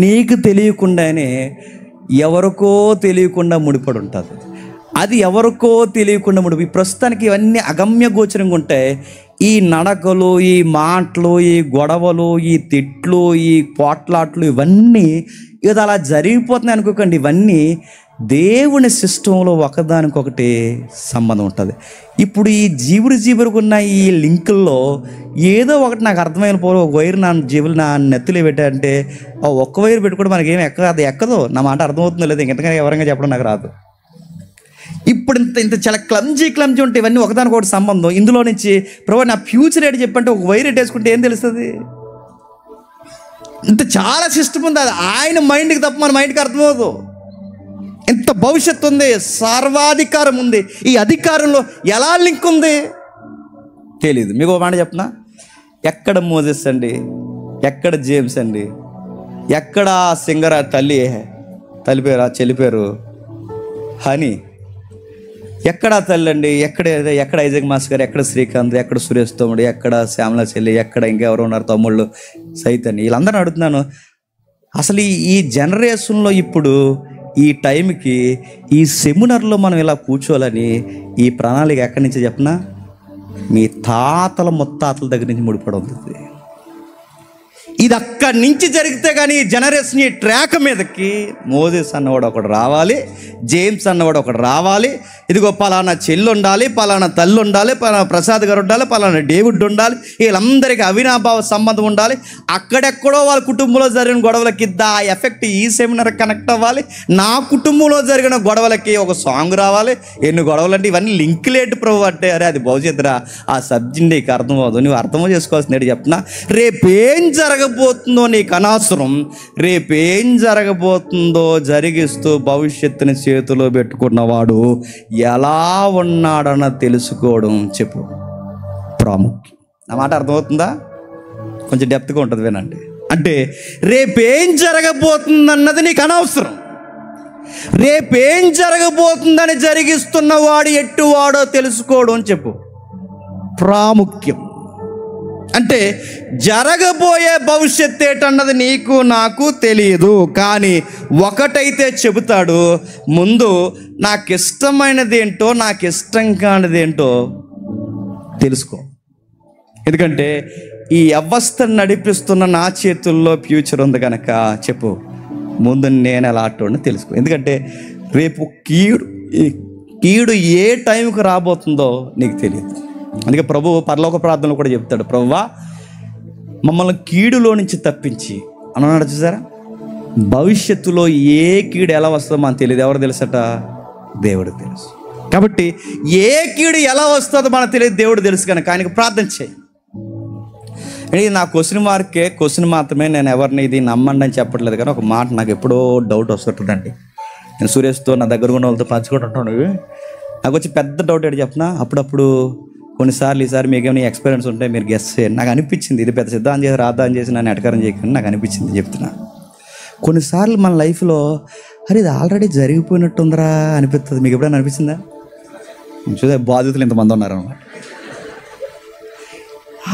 A: నీకు తెలియకుండానే ఎవరికో తెలియకుండా ముడిపడి ఉంటుంది. అది ఎవరికో తెలియకుండా ప్రస్తుతానికి ఇవన్నీ అగమ్య గోచరంగా ఉంటాయి. ఈ నడకలు, ఈ మాటలు, ఈ గొడవలు, ఈ తిట్లు, ఈ పోట్లాట్లు ఇవన్నీ ఇది అలా జరిగిపోతున్నాయి అనుకోకండి. ఇవన్నీ దేవుని సిస్టంలో ఒకదానికొకటి సంబంధం ఉంటుంది. ఇప్పుడు ఈ జీవురుగా ఉన్న ఈ లింకుల్లో ఏదో ఒకటి నాకు అర్థమైన పోరు. ఒక వైరు నా జీవులు నా నెత్తులు పెట్టారంటే ఒక్క వైరు పెట్టుకుంటే మనకేం అది ఎక్కదో. నా మాట అర్థమవుతుందో లేదు, ఇంకెంతగా ఎవరంగా చెప్పడం నాకు రాదు. ఇప్పుడు ఇంత చాలా క్లమ్జీ ఉంటే ఇవన్నీ ఒకదానికొకటి సంబంధం. ఇందులో నుంచి ప్రభు నా ఫ్యూచర్ ఏంటి చెప్పంటే ఒక వైర్ వేసుకుంటే ఏం తెలుస్తుంది? ఇంత చాలా సిస్టమ్ ఉంది. అది ఆయన మైండ్కి తప్ప మన మైండ్కి అర్థమవుతుంది. ఇంత భవిష్యత్తు ఉంది, సర్వాధికారం ఉంది. ఈ అధికారంలో ఎలా లింక్ ఉంది తెలీదు. మీకు ఒక మాట చెప్పనా, ఎక్కడ మోజెస్ అండి, ఎక్కడ జేమ్స్ అండి, ఎక్కడ సింగర్ తల్లి పేరు చెల్లి పేరు హనీ, ఎక్కడ తల్లి అండి, ఎక్కడ ఐజాక్ మాస్ గారు, ఎక్కడ శ్రీకాంత్, ఎక్కడ సురేష్ తమ్ముడు, ఎక్కడ శ్యామల చెల్లి, ఎక్కడ ఇంకెవరు ఉన్నారు తమ్ముళ్ళు సైతన్, వీళ్ళందరినీ అడుగుతున్నాను. అసలు ఈ జనరేషన్లో ఇప్పుడు ఈ టైంకి ఈ సెమినార్లో మనం ఇలా కూర్చోవాలని ఈ ప్రణాళిక ఎక్కడి నుంచి చెప్పనా, మీ తాతల ముత్తాతల దగ్గర నుంచి ముడిపడి ఉంటుంది. ఇది అక్కడి నుంచి జరిగితే కానీ ఈ జనరేషన్ ఈ ట్రాక్ మీదకి మోజెస్ అన్నవాడు ఒకడు రావాలి, జేమ్స్ అన్నవాడు ఒకడు రావాలి. ఇదిగో పలానా చెల్లి ఉండాలి, పలానా తల్లి ఉండాలి, పలానా ప్రసాద్ గారు ఉండాలి, పలానా డేవిడ్ ఉండాలి, వీళ్ళందరికీ అవినాభావ సంబంధం ఉండాలి. అక్కడెక్కడో వాళ్ళ కుటుంబంలో జరిగిన గొడవలకి ఆ ఎఫెక్ట్ ఈ సెమినార్ కనెక్ట్ అవ్వాలి. నా కుటుంబంలో జరిగిన గొడవలకి ఒక సాంగ్ రావాలి. ఎన్ని గొడవలు అంటే ఇవన్నీ లింక్లేట్ ప్రభు అంటే అరే అది భవిష్యత్తురా, ఆ సబ్జెక్ట్ నీకు అర్థమవుతుంది. నువ్వు అర్థం చేసుకోవాల్సింది చెప్తున్నా. రేపేం జరగబోతుందో నీకు అనవసరం. రేపేం జరగబోతుందో జరిగిస్తూ భవిష్యత్తుని చేతిలో పెట్టుకున్నవాడు ఎలా ఉన్నాడన్న తెలుసుకోవడం చెప్పు ప్రాముఖ్యం. నా మాట అర్థమవుతుందా? కొంచెం డెప్త్గా ఉంటుంది, వినండి. అంటే రేపేం జరగబోతుందన్నది నీకు అనవసరం. రేపేం జరగబోతుందని జరిగిస్తున్నవాడు ఎట్టువాడో తెలుసుకోవడం చెప్పు ప్రాముఖ్యం. అంటే జరగబోయే భవిష్యత్తు ఏంటన్నది నీకు నాకు తెలియదు, కానీ ఒకటైతే చెబుతాడు, ముందు నాకు ఇష్టమైనది ఏంటో నాకు ఇష్టం కానిది ఏంటో తెలుసుకో. ఎందుకంటే ఈ వ్యవస్థను నడిపిస్తున్న నా చేతుల్లో ఫ్యూచర్ ఉంది కనుక చెప్పు ముందు నేను ఎలా ఆటోని తెలుసుకో. ఎందుకంటే రేపు కీడు ఏ టైంకి రాబోతుందో నీకు తెలియదు. అందుకే ప్రభు పరలోక ప్రార్థనలో కూడా చెప్తాడు, ప్రభువా మమ్మల్ని కీడులో నుంచి తప్పించి అన్నాడు. చూసారా, భవిష్యత్తులో ఏ కీడు ఎలా వస్తుందో మనకు తెలియదు. ఎవరు తెలుసట? దేవుడికి తెలుసు. కాబట్టి ఏ కీడు ఎలా వస్తుందో మనకు తెలియదు, దేవుడు తెలుసు కనుక ఆయనకు ప్రార్థన చేయి. ఇది నా క్వశ్చన్ మాత్రమే. నేను ఎవరిని ఇది నమ్మండి అని చెప్పట్లేదు, కానీ ఒక మాట నాకు ఎప్పుడో డౌట్ వస్తుంటుందండి. నేను సురేష్తో నా దగ్గర ఉన్న వాళ్ళతో పంచుకుంటుంటాను. నాకు వచ్చి పెద్ద డౌట్ ఏంటి చెప్పనా, అప్పుడప్పుడు కొన్నిసార్లు ఈసారి మీకేమైనా ఎక్స్పీరియన్స్ ఉంటే మీరు గెస్ చేయండి. నాకు అనిపించింది, ఇది పెద్ద సిద్ధాంతం చేసి రాద్దాం చేసి నన్ను ఎటకారం చేయకుండా నాకు అనిపించింది చెప్తున్నా. కొన్నిసార్లు మన లైఫ్లో అరే ఇది ఆల్రెడీ జరిగిపోయినట్టుందిరా అనిపిస్తుంది. మీకు ఎప్పుడైనా అనిపించిందా? చూసే బాధితులు ఇంతమంది ఉన్నారన్నమాట.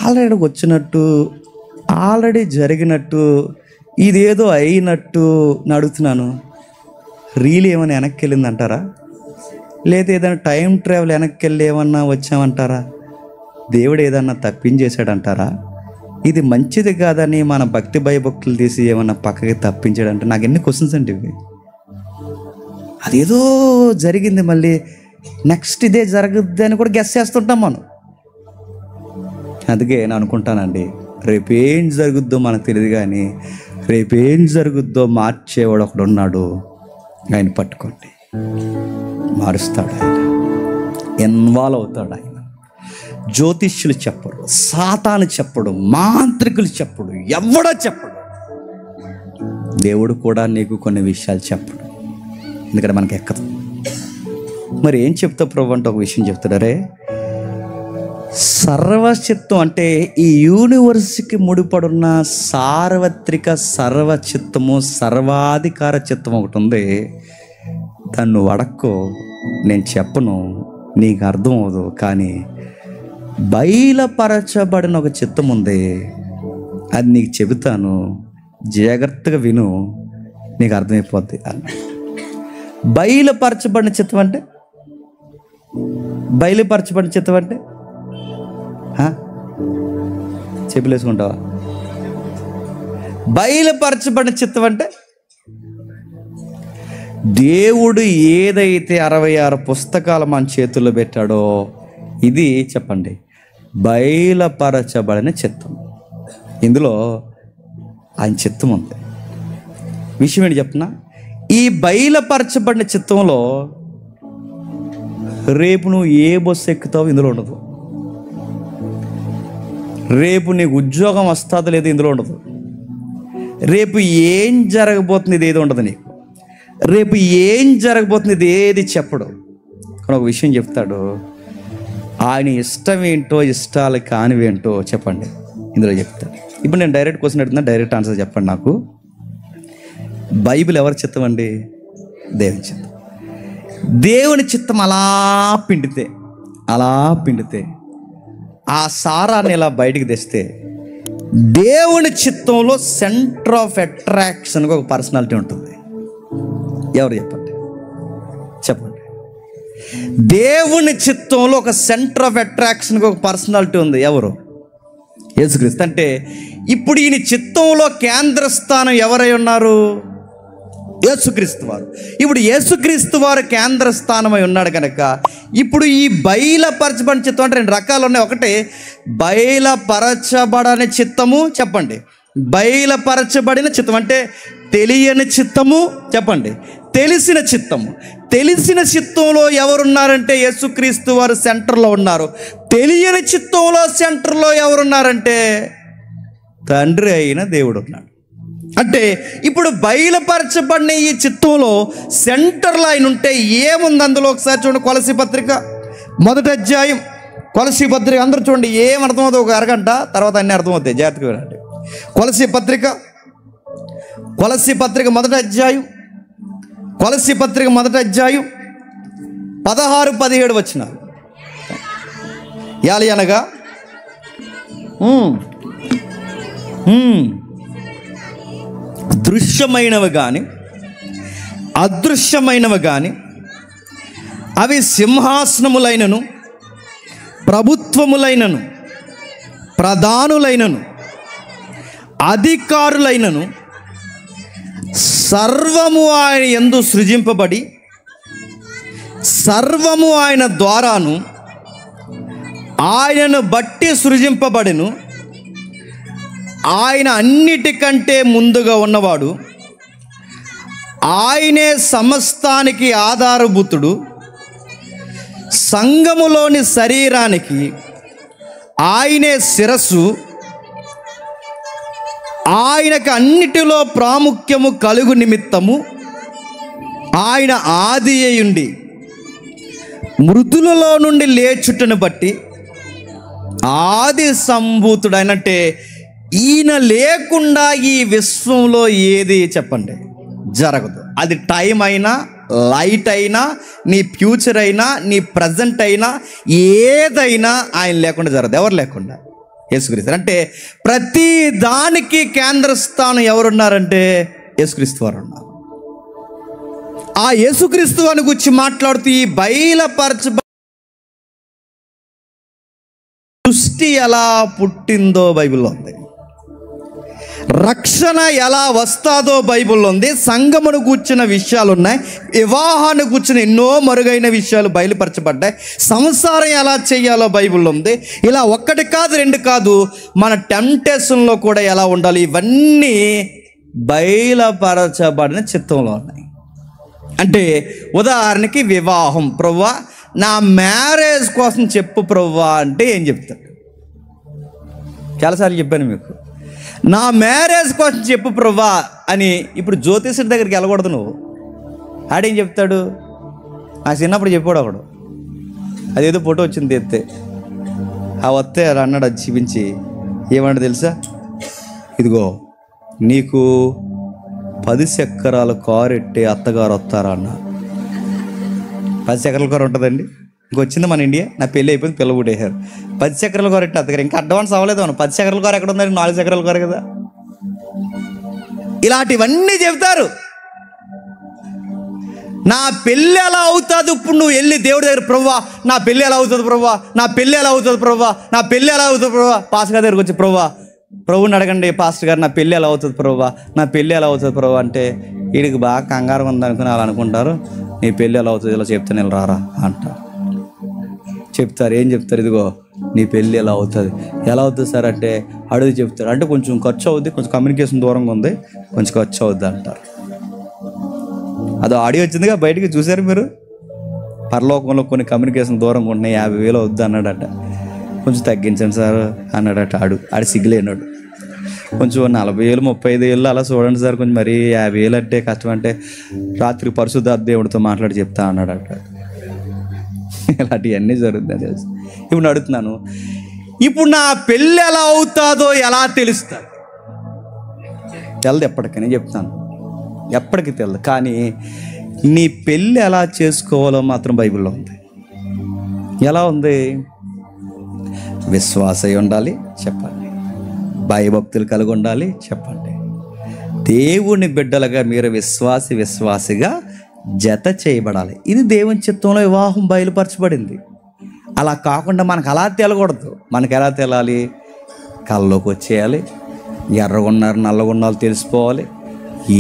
A: ఆల్రెడీ వచ్చినట్టు, ఆల్రెడీ జరిగినట్టు, ఇదేదో అయినట్టు అడుగుతున్నాను. రీల్ ఏమైనా వెనక్కి వెళ్ళిందంటారా? లేదా ఏదైనా టైం ట్రావెల్ వెనక్కి వెళ్ళి ఏమన్నా వచ్చామంటారా? దేవుడు ఏదన్నా తప్పించేశాడంటారా? ఇది మంచిది కాదని మన భక్తి భయభక్తులు తీసి ఏమన్నా పక్కకి తప్పించాడంటే నాకు ఎన్ని క్వశ్చన్స్ అండి ఇవి. అదేదో జరిగింది, మళ్ళీ నెక్స్ట్ ఇదే జరుగుద్ది అని కూడా గెస్ చేస్తుంటాం మనం. అందుకే నేను అనుకుంటానండి, రేపేం జరుగుద్దో మనకు తెలియదు, కానీ రేపేం జరుగుద్దో మార్చేవాడు ఒకడు ఉన్నాడు. ఆయన పట్టుకోండి, మారుస్తాడు ఆయన, ఇన్వాల్వ్ అవుతాడు ఆయన. జ్యోతిష్యులు చెప్పడు, సాతాను చెప్పడు, మాంత్రికులు చెప్పడు, ఎవడో చెప్పడు. దేవుడు కూడా నీకు కొన్ని విషయాలు చెప్పడు, ఎందుకంటే మనకి ఎక్కదు. మరి ఏం చెప్తావు ప్రభు అంటే ఒక విషయం చెప్తాడరే, సర్వచిత్తం అంటే ఈ యూనివర్స్కి ముడిపడున్న సార్వత్రిక సర్వచిత్తము, సర్వాధికార చిత్తం ఒకటి ఉంది. దాన్ని నువ్వు అడక్కో, నేను చెప్పను, నీకు అర్థం అవ్వదు. కానీ బయలుపరచబడిన ఒక చిత్తం ఉంది, అది నీకు చెబుతాను, జాగ్రత్తగా విను, నీకు అర్థమైపోద్ది అన్న. బయలుపరచబడిన చిత్తం అంటే, బయలుపరచబడిన చిత్తం అంటే చెప్పులేసుకుంటావా? బయలుపరచబడిన చిత్తం అంటే దేవుడు ఏదైతే 66 పుస్తకాలు మన చేతుల్లో పెట్టాడో ఇది చెప్పండి బయలుపరచబడిన చిత్తం. ఇందులో ఆయన చిత్తం ఉంది. విషయం ఏంటి చెప్తున్నా, ఈ బయలుపరచబడిన చిత్తంలో రేపు నువ్వు ఏ బస్సు ఎక్కుతావు ఇందులో ఉండదు. రేపు నీకు ఉద్యోగం వస్తుందో లేదో ఇందులో ఉండదు. రేపు ఏం జరగబోతుంది ఇది ఏది ఉండదు నీకు. రేపు ఏం జరగబోతుంది ఇది ఏది చెప్పడు. కానీ ఒక విషయం చెప్తాడు, ఆయన ఇష్టం ఏంటో ఇష్టాలు కానివేంటో చెప్పండి ఇందులో చెప్తాడు. ఇప్పుడు నేను డైరెక్ట్ క్వశ్చన్ అడుగుతున్నా, డైరెక్ట్ ఆన్సర్ చెప్పండి నాకు. బైబిల్ ఎవరి చిత్తం అండి? దేవుని చిత్తం. దేవుని చిత్తం అలా పిండితే ఆ సారాన్ని ఇలా బయటికి తెస్తే దేవుని చిత్తంలో సెంటర్ ఆఫ్ అట్రాక్షన్గా ఒక పర్సనాలిటీ ఉంటుంది. ఎవరు చెప్పండి. దేవుని చిత్తంలో ఒక సెంటర్ ఆఫ్ అట్రాక్షన్గా ఒక పర్సనాలిటీ ఉంది. ఎవరు? యేసుక్రీస్తు. అంటే ఇప్పుడు ఈయన చిత్తంలో కేంద్ర స్థానం ఎవరై ఉన్నారు? యేసుక్రీస్తు వారు. ఇప్పుడు యేసుక్రీస్తు వారు కేంద్ర స్థానమై ఉన్నాడు కనుక ఇప్పుడు ఈ బయలుపరచబడిన చిత్తం అంటే 2 రకాలు ఉన్నాయి. ఒకటి బయలుపరచబడని చిత్తము, చెప్పండి. బయలుపరచబడిన చిత్తం అంటే తెలియని చిత్తము, చెప్పండి. తెలిసిన చిత్తము. తెలిసిన చిత్తంలో ఎవరున్నారంటే యేసుక్రీస్తు వారు సెంటర్లో ఉన్నారు. తెలియని చిత్తంలో సెంటర్లో ఎవరున్నారంటే తండ్రి అయిన దేవుడు ఉన్నాడు. అంటే ఇప్పుడు బయలుపరచబడిన ఈ చిత్తంలో సెంటర్లో ఆయన ఉంటే ఏముంది అందులో ఒకసారి చూడండి. కొలసీ పత్రిక 1వ అధ్యాయం. కొలసీ పత్రిక అందరూ చూడండి, ఏమర్థమవుతుంది ఒక అరగంట తర్వాత అన్నీ అర్థమవుతాయి, జాగ్రత్తగా వినండి. కొలసీ పత్రిక 1వ అధ్యాయం. కొలసీ పత్రిక 1వ అధ్యాయం 16-17 వచనాలు. యాలి అనగా దృశ్యమైనవి కానీ అదృశ్యమైనవి కానీ అవి సింహాసనములైనను ప్రభుత్వములైనను ప్రధానులైనను అధికారులైనను సర్వము ఆయన యందు సృజింపబడి సర్వము ఆయన ద్వారాను ఆయనను బట్టి సృజింపబడెను. ఆయన అన్నిటికంటే ముందుగా ఉన్నవాడు, ఆయనే సమస్తానికి ఆధారభూతుడు. సంఘములోని శరీరానికి ఆయనే శిరస్సు. ఆయనకు అన్నిటిలో ప్రాముఖ్యము కలుగు నిమిత్తము ఆయన ఆది అయ్యుండి మృతులలో నుండి లేచుటను బట్టి ఆది సంభూతుడైనట్టే ఈయన లేకుండా ఈ విశ్వంలో ఏది చెప్పండి జరగదు. అది టైం అయినా, లైట్ అయినా, నీ ఫ్యూచర్ అయినా, నీ ప్రజెంట్ అయినా, ఏదైనా ఆయన లేకుండా జరగదు. ఎవరు లేకుండా? యేసుక్రీస్తు. అంటే ప్రతి దానికి కేంద్ర స్థానం ఎవరున్నారంటే యేసుక్రీస్తు వారు ఉన్నారు. ఆ యేసుక్రీస్తు వారిని గురించి మాట్లాడుతూ ఈ బయలుపరచ సృష్టి ఎలా పుట్టిందో బైబిల్లో ఉంది, రక్షణ ఎలా వస్తాదో బైబిల్లో ఉంది, సంగమును కూర్చున్న విషయాలు ఉన్నాయి, వివాహాన్ని కూర్చున్న ఎన్నో మరుగైన విషయాలు బయలుపరచబడ్డాయి, సంసారం ఎలా చేయాలో బైబిల్లో ఉంది. ఇలా ఒక్కటి కాదు, రెండు కాదు, మన టెంప్టేషన్లో కూడా ఎలా ఉండాలి, ఇవన్నీ బయలుపరచబడిన చిత్తంలో ఉన్నాయి. అంటే ఉదాహరణకి వివాహం, ప్రభువా నా మ్యారేజ్ కోసం చెప్పు ప్రభువా అంటే ఏం చెప్తాడు? చాలాసార్లు చెప్పాను మీకు, నా మ్యారేజ్ కోసం చెప్పు ప్రభువా అని. ఇప్పుడు జ్యోతిష్యుడి దగ్గరికి వెళ్ళకూడదు నువ్వు. ఆడేం చెప్తాడు? నా చిన్నప్పుడు చెప్పాడు ఒకడు, అదేదో ఫోటో వచ్చింది ఎత్తే, ఆ వస్తే అలా అన్నాడు, అది చూపించి ఏమన్నా తెలుసా, ఇదిగో నీకు 10 చక్రాల కారు ఎట్టే అత్తగారు వస్తారా అన్న. 10 చక్రాల కారు ఉంటుందండి, ఇంకొచ్చింది మన ఇండియా. నా పెళ్ళి అయిపోయింది, పిల్ల పుట్టేశారు. 10 చక్రాల కారు ఎట్టే అత్తగారు, ఇంకా అడ్వాన్స్ అవ్వలేదు. మనం 10 చక్రాల కారు ఎక్కడ ఉందని, 4 చక్రాల కారు కదా. ఇలాంటివన్నీ చెబుతారు. నా పెళ్ళి ఎలా అవుతుంది? ఇప్పుడు నువ్వు వెళ్ళి దేవుడి దగ్గర, ప్రభువా నా పెళ్ళి ఎలా అవుతుంది ప్రభువా, నా పెళ్ళి ఎలా అవుతుంది ప్రభువా, నా పెళ్ళి ఎలా అవుతుంది ప్రభువా, పాస్టర్ గారి దగ్గరికి వచ్చి ప్రభువుని అడగండి, పాస్టర్ గారు నా పెళ్ళి ఎలా అవుతుంది ప్రభువా, నా పెళ్ళి ఎలా అవుతుంది ప్రభువా అంటే, వీడికి బాగా కంగారం ఉందనుకుని అలా అనుకుంటారు. నీ పెళ్ళి ఎలా అవుతుంది, ఇలా చెప్తాను ఇలా రారా అంటారు. చెప్తారు, ఏం చెప్తారు, ఇదిగో నీ పెళ్ళి ఎలా అవుతుంది. ఎలా అవుతుంది సార్ అంటే అడుగు చెప్తారు. అంటే కొంచెం ఖర్చు అవుద్ది, కొంచెం కమ్యూనికేషన్ దూరంగా ఉంది, కొంచెం ఖర్చు అవుద్ది అంటారు. అది ఆడియో వచ్చిందిగా బయటికి, చూసారు మీరు? పరలోకంలో కొన్ని కమ్యూనికేషన్ దూరంగా ఉన్నాయి, 50,000 అవుద్ది అన్నాడట. కొంచెం తగ్గించండి సార్ అన్నాడట. ఆడు సిగ్గులేనాడు. కొంచెం 40,000 35,000 అలా చూడండి సార్, కొంచెం మరీ 50,000 అంటే కష్టం అంటే రాత్రి పరిశుద్ధాత్మ దేవుడితో మాట్లాడి చెప్తా అన్నాడట. ఇలాంటివన్నీ జరుగుతుంది. ఇప్పుడు అడుగుతున్నాను, ఇప్పుడు నా పెళ్ళి ఎలా అవుతుందో ఎలా తెలుస్తా? తెలదు ఎప్పటికని చెప్తాను, ఎప్పటికీ తెలదు. కానీ నీ పెళ్ళి ఎలా చేసుకోవాలో మాత్రం బైబిల్లో ఉంది. ఎలా ఉంది? విశ్వాసై ఉండాలి చెప్పండి, భయభక్తులు కలిగి ఉండాలి చెప్పండి, దేవుని బిడ్డలుగా మీరు విశ్వాసిగా జత చేయబడాలి. ఇది దేవుని చిత్తంలో వివాహం బయలుపరచబడింది. అలా కాకుండా మనకు అలా తేలకూడదు. మనకు ఎలా తేలాలి? కళ్ళలోకి వచ్చేయాలి, ఎర్రగున్నారు నల్లగున్నారు తెలిసిపోవాలి,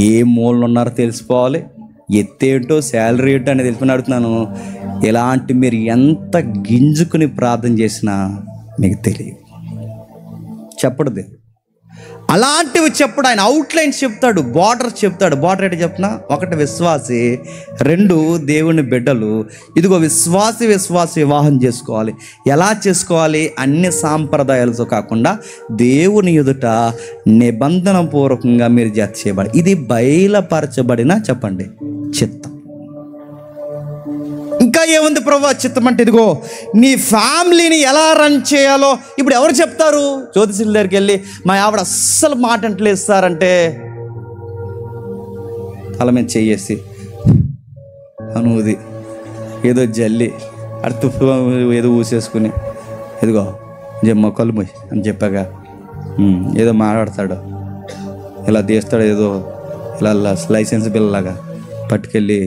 A: ఏ మూలన ఉన్నారో తెలిసిపోవాలి, ఎత్తేంటో శాలరీ ఏంటో అనేది తెలిపి అడుగుతున్నాను. ఇలాంటి మీరు ఎంత గింజుకుని ప్రార్థన చేసినా మీకు తెలియదు, చెప్పడు దేవుడు. అలాంటివి చెప్పడు ఆయన. అవుట్లైన్స్ చెప్తాడు, బార్డర్ చెప్తాడు. బార్డర్ ఏంటి చెప్పినా, 1 విశ్వాసి, 2 దేవుని బిడ్డలు. ఇదిగో విశ్వాసి వివాహం చేసుకోవాలి. ఎలా చేసుకోవాలి? అన్ని సాంప్రదాయాలతో కాకుండా దేవుని ఎదుట నిబంధన పూర్వకంగా మీరు జత చేయబడి, ఇది బయలుపరచబడిన చెప్పండి చిత్తం. ఇంకా ఏముంది ప్రభువా చిత్తం అంటే, ఇదిగో నీ ఫ్యామిలీని ఎలా రన్ చేయాలో ఇప్పుడు ఎవరు చెప్తారు? జ్యోతిష్యుల దగ్గరికి వెళ్ళి మా ఆవిడ అస్సలు మాట అంటలేదు సార్ అంటే, తల మీద చేసి అనుది ఏదో జల్లి అర్థ ఏదో ఊసేసుకుని, ఇదిగో మొక్కలు పోయి అని చెప్పాక ఏదో మాట్లాడతాడు, ఇలా తీస్తాడు, ఏదో ఇలా లైసెన్స్ బిల్లలాగా పట్టుకెళ్ళి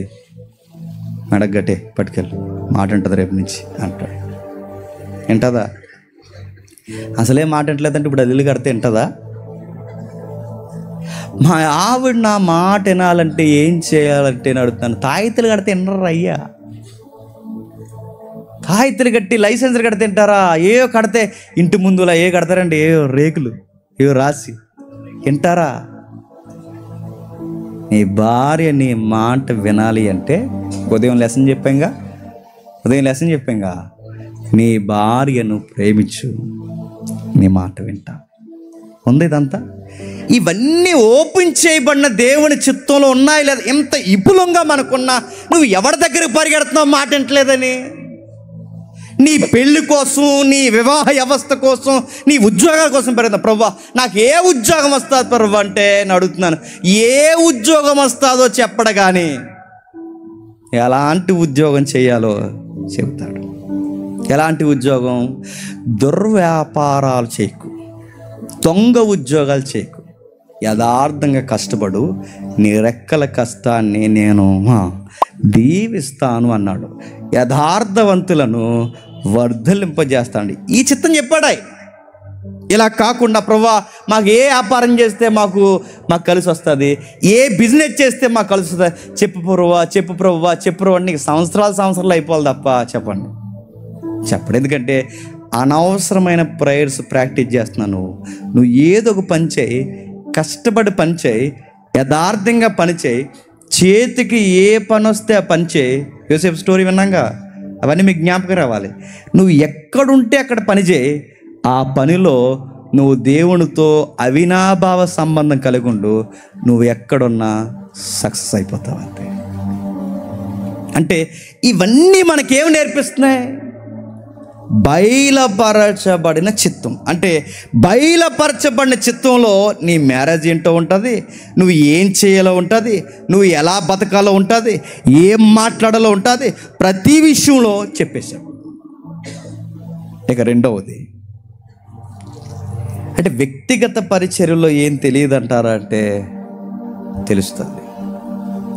A: మెడగట్టే పట్టుకెళ్ళి మాట అంటుంది రేపు నుంచి అంటాడు. వింటదా? అసలే మాట అంటలేదంటే ఇప్పుడు అది ఇల్లు కడితే వింటదా? మా ఆవిడ నా మాట వినాలంటే ఏం చేయాలంటే నేను అడుగుతాను. తాయితలు కడితే వినరు అయ్యా. తాయితలు కట్టి లైసెన్సులు కడితే వింటారా? ఏవో కడితే ఇంటి ముందులా ఏ కడతారండి, ఏవో రేకులు ఏవో రాసి వింటారా? నీ భార్య నీ మాట వినాలి అంటే ఉదయం లెసన్ చెప్పాంగా, నీ భార్యను ప్రేమించు, నీ మాట వింటా. ఉంది ఇదంతా. ఇవన్నీ ఓపెన్ చేయబడిన దేవుని చిత్తంలో ఉన్నాయి. లేదా ఎంత విపులంగా మనకున్నా నువ్వు ఎవరి దగ్గరకు పరిగెడుతున్నావు మాట వింటలేదని? నీ పెళ్లి కోసం, నీ వివాహ వ్యవస్థ కోసం, నీ ఉద్యోగాల కోసం పెరుగుతున్నా. ప్రభువా నాకు ఏ ఉద్యోగం వస్తుంది ప్రభు అంటే నేను అడుగుతున్నాను. ఏ ఉద్యోగం వస్తుందో చెప్పడు, కానీ ఎలాంటి ఉద్యోగం చేయాలో చెబుతాడు. ఎలాంటి ఉద్యోగం? దుర్వ్యాపారాలు చేయకు, దొంగ ఉద్యోగాలు చేయకు, యథార్థంగా కష్టపడు, నీ రెక్కల కష్టాన్ని నేను దీవిస్తాను అన్నాడు. యథార్థవంతులను వర్ధలింపజేస్తాడు. ఈ చిత్తం చెప్పాడు. ఇలా కాకుండా ప్రభువా మాకు ఏ వ్యాపారం చేస్తే మాకు కలిసి వస్తుంది, ఏ బిజినెస్ చేస్తే మాకు కలిసి వస్తుంది, చెప్పు ప్రభువా నీకు సంవత్సరాలు అయిపోవాలి తప్ప చెప్పండి. ఎందుకంటే అనవసరమైన ప్రేయర్స్ ప్రాక్టీస్ చేస్తున్నావు. నువ్వు ఏదో ఒక పని చేయి, కష్టపడి పని చేయి, యథార్థంగా పని చేయి, చేతికి ఏ పని వస్తే ఆ పని చేయి. యోసేపు స్టోరీ విన్నాగా, అవన్నీ మీకు జ్ఞాపకం రావాలి. నువ్వు ఎక్కడుంటే అక్కడ పని చేయి, ఆ పనిలో నువ్వు దేవునితో అవినాభావ సంబంధం కలిగి ఉండు, నువ్వు ఎక్కడున్నా సక్సెస్ అయిపోతావు అంతే. అంటే ఇవన్నీ మనకేం నేర్పిస్తున్నాయి? బయలుపరచబడిన చిత్తం. అంటే బయలుపరచబడిన చిత్తంలో నీ మ్యారేజ్ ఏంటో ఉంటుంది, నువ్వు ఏం చేయాలో ఉంటుంది, నువ్వు ఎలా బతకాలో ఉంటుంది, ఏం మాట్లాడాలో ఉంటుంది, ప్రతి విషయంలో చెప్పేశాడు. ఇక రెండవది అంటే వ్యక్తిగత పరిచర్యలో ఏం తెలియదు అంటారా అంటే తెలుస్తుంది.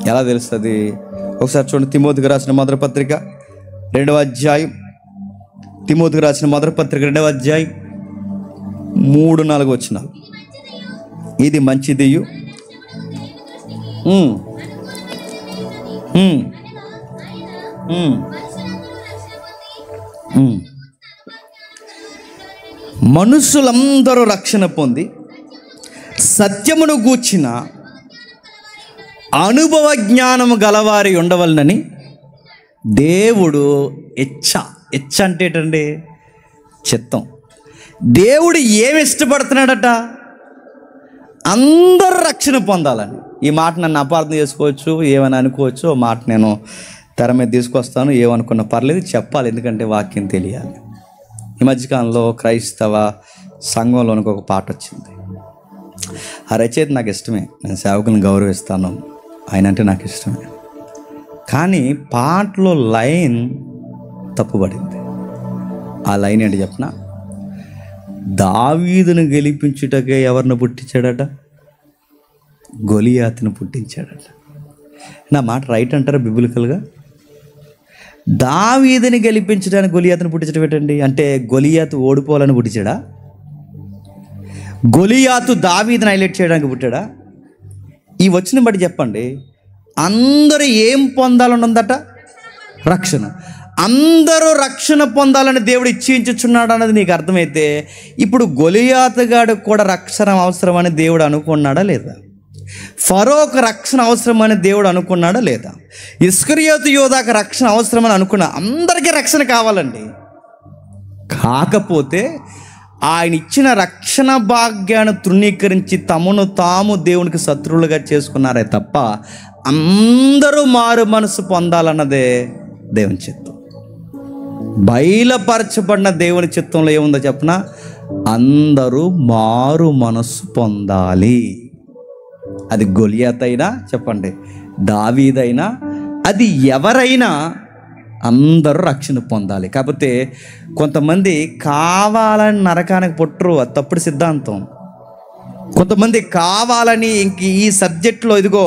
A: ఎలా తెలుస్తుంది? ఒకసారి చూడండి, తిమోతికి రాసిన మొదటి పత్రిక 2వ అధ్యాయం, తిమోతికి రాసిన మొదటి పత్రిక 2వ అధ్యాయం 3-4 వచనాలు. ఇది మంచిదియు మనుషులందరూ రక్షణ పొంది సత్యమును గూర్చిన అనుభవ జ్ఞానము గలవారి ఉండవలనని దేవుడు ఇచ్చ అంటే ఏంటండి? చిత్తం. దేవుడు ఏమి ఇష్టపడుతున్నాడట? అందరూ రక్షణ పొందాలని. ఈ మాట నన్ను అపార్థం చేసుకోవచ్చు, ఏమని అనుకోవచ్చు. ఆ మాట నేను తెర మీద తీసుకొస్తాను, ఏమనుకున్నా పర్లేదు, చెప్పాలి, ఎందుకంటే వాక్యం తెలియాలి. ఈ మధ్యకాలంలో క్రైస్తవ సంఘంలోనికి ఒక పాట వచ్చింది. ఆ రచయిత నాకు ఇష్టమే, నేను సేవకులను గౌరవిస్తాను, ఆయన అంటే నాకు ఇష్టమే. కానీ పాటలో లైన్ తప్పుపడింది. ఆ లైన్ ఏంటి చెప్పనా? దావీదును గెలిపించుటకే ఎవరిని పుట్టించాడట? గొలియాతును పుట్టించాడట. నా మాట రైట్ అంటారా బిబిలికల్గా? దావీదుని గెలిపించడానికి గొలియాతును పుట్టించడం ఏంటండి? అంటే గొలియాతు ఓడిపోవాలని పుట్టించాడా? గొలియాతు దావీదుని హైలైట్ చేయడానికి పుట్టాడా? ఈ వచ్చిన బట్టి చెప్పండి, అందరూ ఏం పొందాలని ఉందట? రక్షణ. అందరూ రక్షణ పొందాలని దేవుడు ఇచ్చించుచున్నాడు అన్నది నీకు అర్థమైతే, ఇప్పుడు గొలియాతుగాడికి కూడా రక్షణ అవసరమని దేవుడు అనుకున్నాడా లేదా? ఫరోకు రక్షణ అవసరమని దేవుడు అనుకున్నాడా లేదా? ఇస్కరియోతు యోధాకు రక్షణ అవసరమని అనుకున్నా. అందరికీ రక్షణ కావాలండి. కాకపోతే ఆయన ఇచ్చిన రక్షణ భాగ్యాన్ని తృణీకరించి తమను తాము దేవునికి శత్రువులుగా చేసుకున్నారే తప్ప అందరూ మారు మనసు పొందాలన్నదే దేవుని చిత్తం. బయలుపరచబడిన దేవుని చిత్తంలో ఏముందో చెప్పనా? అందరూ మారు మనస్సు పొందాలి. అది గొలియాత్ అయినా చెప్పండి, దావీదైనా, అది ఎవరైనా అందరూ రక్షణ పొందాలి. కాకపోతే కొంతమంది కావాలని నరకానికి పుట్టరు, అది తప్పుడు సిద్ధాంతం. కొంతమంది కావాలని ఇంక ఈ సబ్జెక్ట్లో ఇదిగో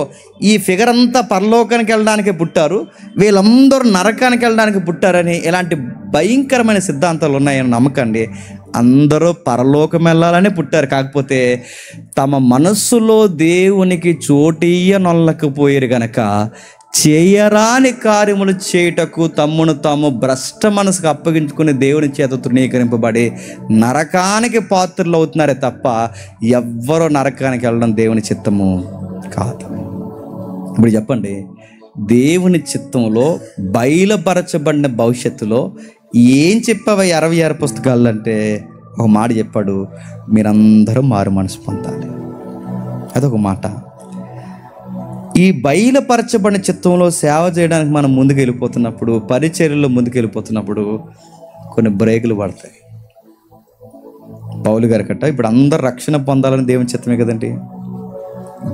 A: ఈ ఫిగర్ అంతా పరలోకానికి వెళ్ళడానికి పుట్టారు, వీళ్ళందరూ నరకానికి వెళ్ళడానికి పుట్టారని ఇలాంటి భయంకరమైన సిద్ధాంతాలు ఉన్నాయని నమ్మకండి. అందరూ పరలోకం వెళ్ళాలని పుట్టారు, కాకపోతే తమ మనస్సులో దేవునికి చోటీయనొల్లకపోయారు గనక చేయరాని కార్యములు చేయుటకు తమ్మును తాము భ్రష్ట మనసుకు అప్పగించుకుని దేవుని చేత తృణీకరింపబడి నరకానికి పాత్రలు అవుతున్నారే తప్ప ఎవ్వరూ నరకానికి వెళ్ళడం దేవుని చిత్తము కాదు. ఇప్పుడు చెప్పండి, దేవుని చిత్తంలో బయలుపరచబడిన భవిష్యత్తులో ఏం చెప్పావా 66 పుస్తకాలు అంటే ఒక మాట చెప్పాడు, మీరందరూ మారు మనసు పొందాలి. అదొక మాట. ఈ బయలుపరచబడిన చిత్తంలో సేవ చేయడానికి మనం ముందుకు వెళ్ళిపోతున్నప్పుడు, పరిచర్యలో ముందుకు వెళ్ళిపోతున్నప్పుడు కొన్ని బ్రేకులు పడతాయి. పౌలు గారికట ఇప్పుడు అందరు రక్షణ పొందాలని దేవుని చిత్తమే కదండి.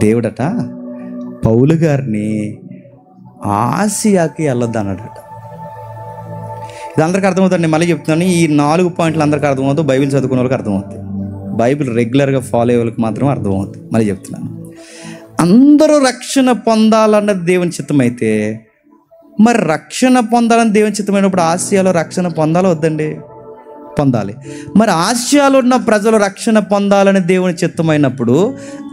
A: దేవుడట పౌలు గారిని ఆసియాకి వెళ్ళొద్దన్నాడట. ఇది అందరికీ అర్థమవుతుంది. మళ్ళీ చెప్తున్నాను, ఈ 4 పాయింట్లు అందరికీ అర్థమవుతుంది. బైబిల్ చదువుకునే వాళ్ళకి అర్థమవుతుంది. బైబిల్ రెగ్యులర్గా ఫాలో అయ్యే వాళ్ళకి మాత్రం అర్థమవుతుంది. మళ్ళీ చెప్తున్నాను, అందరూ రక్షణ పొందాలన్నది దేవుని చిత్తం అయితే, మరి రక్షణ పొందాలని దేవుని చిత్తమైనప్పుడు ఆసియాలో రక్షణ పొందాలో వద్దండి? పొందాలి. మరి ఆసియాలో ఉన్న ప్రజలు రక్షణ పొందాలని దేవుని చిత్తమైనప్పుడు,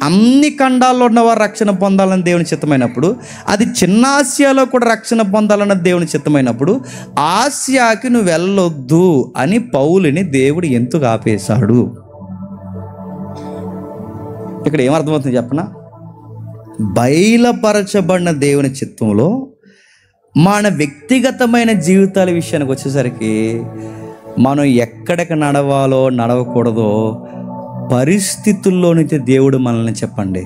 A: అన్ని ఖండాల్లో ఉన్నవారు రక్షణ పొందాలని దేవుని చిత్తమైనప్పుడు, అది చిన్న ఆసియాలో కూడా రక్షణ పొందాలన్న దేవుని చిత్తమైనప్పుడు, ఆసియాకి నువ్వు వెళ్ళొద్దు అని పౌలుని దేవుడు ఎందుకు ఆపేశాడు? ఇక్కడ ఏమర్థమవుతుంది చెప్పనా? బయలుపరచబడిన దేవుని చిత్తంలో మన వ్యక్తిగతమైన జీవితాల విషయానికి వచ్చేసరికి మనం ఎక్కడికి నడవాలో నడవకూడదో పరిస్థితుల్లోనైతే దేవుడు మనల్ని చెప్పండి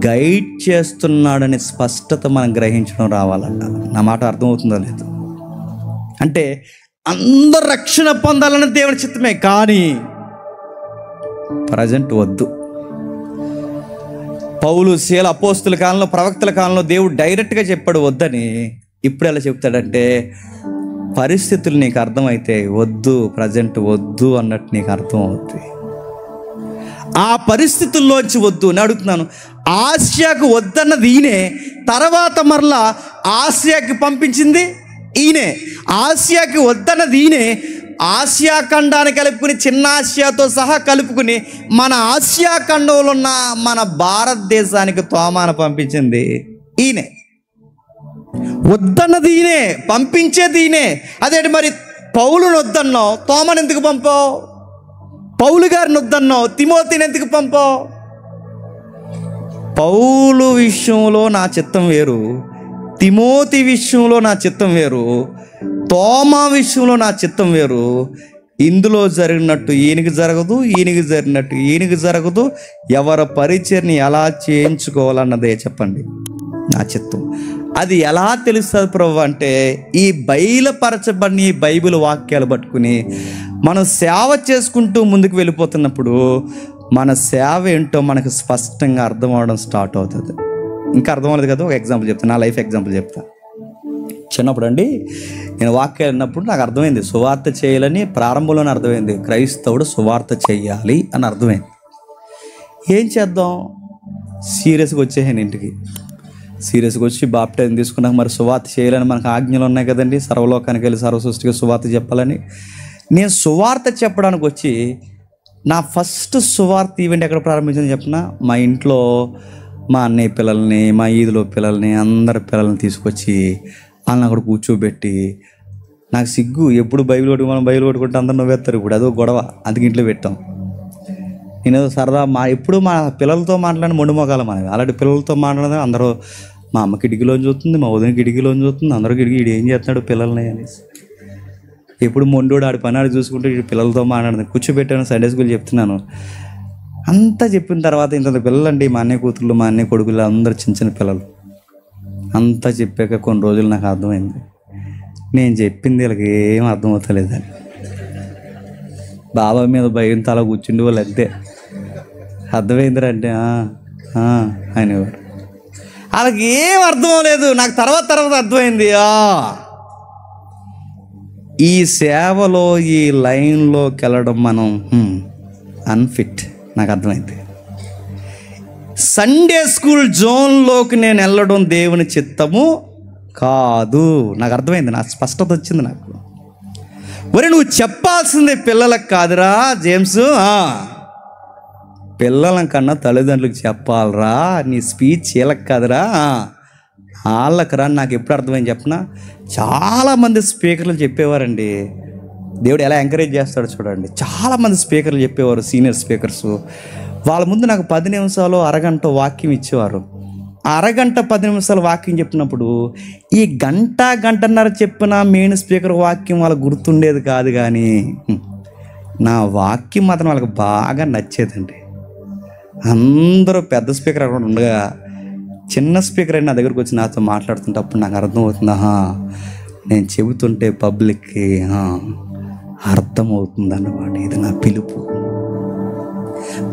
A: గైడ్ చేస్తున్నాడని స్పష్టత మనం గ్రహించడం రావాలన్న. నా మాట అర్థమవుతుందో లేదు? అంటే అందరు రక్షణ పొందాలని దేవుని చిత్తమే, కానీ ప్రజెంట్ వద్దు. పౌలు, శీల, అపోస్తుల కాలంలో, ప్రవక్తల కాలంలో దేవుడు డైరెక్ట్గా చెప్పాడు వద్దని. ఇప్పుడు ఎలా చెప్తాడంటే పరిస్థితులు నీకు అర్థమైతే వద్దు, ప్రజెంట్ వద్దు అన్నట్టు నీకు అర్థం అవుతుంది. ఆ పరిస్థితుల్లోంచి వద్దు అని అడుగుతున్నాను. ఆసియాకు వద్దన్నది ఈయనే, తర్వాత మరలా ఆసియాకి పంపించింది ఈయనే. ఆసియాకి వద్దన్నది ఈయనే, ఆసియా ఖండాన్ని కలుపుకుని చిన్న ఆసియాతో సహా కలుపుకుని మన ఆసియా ఖండంలో ఉన్న మన భారతదేశానికి తోమాను పంపించింది ఈయనే. వద్దన్నది ఈయనే, పంపించేది ఈయనే. అదేంటి మరి పౌలుని వద్దన్నావు, తోమను ఎందుకు పంపావు? పౌలు గారిని వద్దన్నావు, తిమోతిని ఎందుకు పంపావు? పౌలు విషయంలో నా చిత్తం వేరు, తిమోతి విషయంలో నా చిత్తం వేరు, తోమా విషయంలో నా చిత్తం వేరు. ఇందులో జరిగినట్టు ఈయనకి జరగదు, ఈయనకి జరిగినట్టు ఈయనకి జరగదు. ఎవరి పరిచర్ని ఎలా చేయించుకోవాలన్నదే చెప్పండి నా చిత్తం. అది ఎలా తెలుస్తుంది ప్రభు అంటే, ఈ బయలుపరచబడిన ఈ బైబిల్ వాక్యాలు పట్టుకుని మనం సేవ చేసుకుంటూ ముందుకు వెళ్ళిపోతున్నప్పుడు మన సేవ ఏంటో మనకు స్పష్టంగా అర్థం అవడం స్టార్ట్ అవుతుంది. ఇంకా అర్థం అవ్వలేదు కదా, ఒక ఎగ్జాంపుల్ చెప్తాను, నా లైఫ్ ఎగ్జాంపుల్ చెప్తాను. చిన్నప్పుడు అండి నేను వాక్యాలు విన్నప్పుడు నాకు అర్థమైంది సువార్త చేయాలని. ప్రారంభంలోనే అర్థమైంది క్రైస్తవుడు సువార్త చేయాలి అని అర్థమైంది. ఏం చేద్దాం, సీరియస్గా వచ్చేసాను ఇంటికి. సీరియస్గా వచ్చి బాప్టైజం తీసుకున్నాక మరి సువార్త చేయాలని మనకు ఆజ్ఞలు ఉన్నాయి కదండి, సర్వలోకానికి వెళ్ళి సర్వసృష్టిగా సువార్త చెప్పాలని. నేను సువార్త చెప్పడానికి వచ్చి నా ఫస్ట్ సువార్త ఈవెంట్ ఎక్కడ ప్రారంభించింది చెప్పిన, మా ఇంట్లో మా అన్నయ్య పిల్లల్ని, మా ఈదులో పిల్లల్ని, అందరి పిల్లల్ని తీసుకొచ్చి వాళ్ళని అక్కడ కూర్చోబెట్టి, నాకు సిగ్గు, ఎప్పుడు బైబిల్ మనం బైబిల్ పట్టుకుంటే అందరు నవ్వేస్తారు. ఇప్పుడు అదో గొడవ, అందుకే ఇంట్లో పెట్టాం. నేనేదో సరదా ఎప్పుడు మా పిల్లలతో మాట్లాడిన మొండు మొగాలం మనవి. అలాంటి పిల్లలతో మాట్లాడదా అందరూ, మా అమ్మ కిటికీలోని చూస్తుంది, మా వదిన కిటికీలోని చూస్తుంది, అందరూ కిటికీ ఏం చేస్తున్నాడు పిల్లల్ని అనేసి. ఎప్పుడు మొండోడు ఆడి పని ఆడి చూసుకుంటే పిల్లలతో మాట్లాడదు. కూర్చోబెట్టాను, సండే స్కూల్ చెప్తున్నాను. అంతా చెప్పిన తర్వాత ఇంత పిల్లలండి, మా అన్నయ్య కూతుళ్ళు, మా అన్నయ్య కొడుకులు, అందరు చిన్న చిన్న పిల్లలు. అంతా చెప్పాక కొన్ని రోజులు నాకు అర్థమైంది నేను చెప్పింది వీళ్ళకి ఏం అర్థమవుతలేదని. బాబా మీద భయంతో అలా కూర్చుండే వాళ్ళు అంతే. అర్థమైందిరా అంటే అనేవారు. వాళ్ళకి ఏం అర్థం అవ్వలేదు. నాకు తర్వాత అర్థమైంది, ఈ సేవలో ఈ లైన్లోకి వెళ్ళడం మనం అన్ఫిట్. నాకు అర్థమైంది. సండే స్కూల్ జోన్లోకి నేను వెళ్ళడం దేవుని చిత్తము కాదు. నాకు అర్థమైంది, నాకు స్పష్టత వచ్చింది. నాకు ఒరే నువ్వు చెప్పాల్సిందే పిల్లలకు కాదురా జేమ్స్, పిల్లల కన్నా తల్లిదండ్రులకు చెప్పాలరా. నీ స్పీచ్ వీళ్ళకి కాదురా వాళ్ళకి రా. నాకు ఎప్పుడు అర్థమైంది చెప్పిన, చాలామంది స్పీకర్లు చెప్పేవారండి. దేవుడు ఎలా ఎంకరేజ్ చేస్తాడో చూడండి. చాలామంది స్పీకర్లు చెప్పేవారు, సీనియర్ స్పీకర్స్. వాళ్ళ ముందు నాకు 10 నిమిషాలు అరగంట వాక్యం ఇచ్చేవారు. అరగంట 10 నిమిషాలు వాక్యం చెప్పినప్పుడు ఈ గంటన్నర చెప్పిన మెయిన్ స్పీకర్ వాక్యం వాళ్ళకి గుర్తుండేది కాదు, కానీ నా వాక్యం మాత్రం వాళ్ళకి బాగా నచ్చేదండి. అందరూ పెద్ద స్పీకర్ అక్కడ ఉండగా చిన్న స్పీకర్ అయినా నా దగ్గరకు వచ్చి నాతో మాట్లాడుతుంటే అప్పుడు నాకు అర్థమవుతుంది, నేను చెబుతుంటే పబ్లిక్కి అర్థమవుతుంది అన్నమాట. ఇది నా పిలుపు.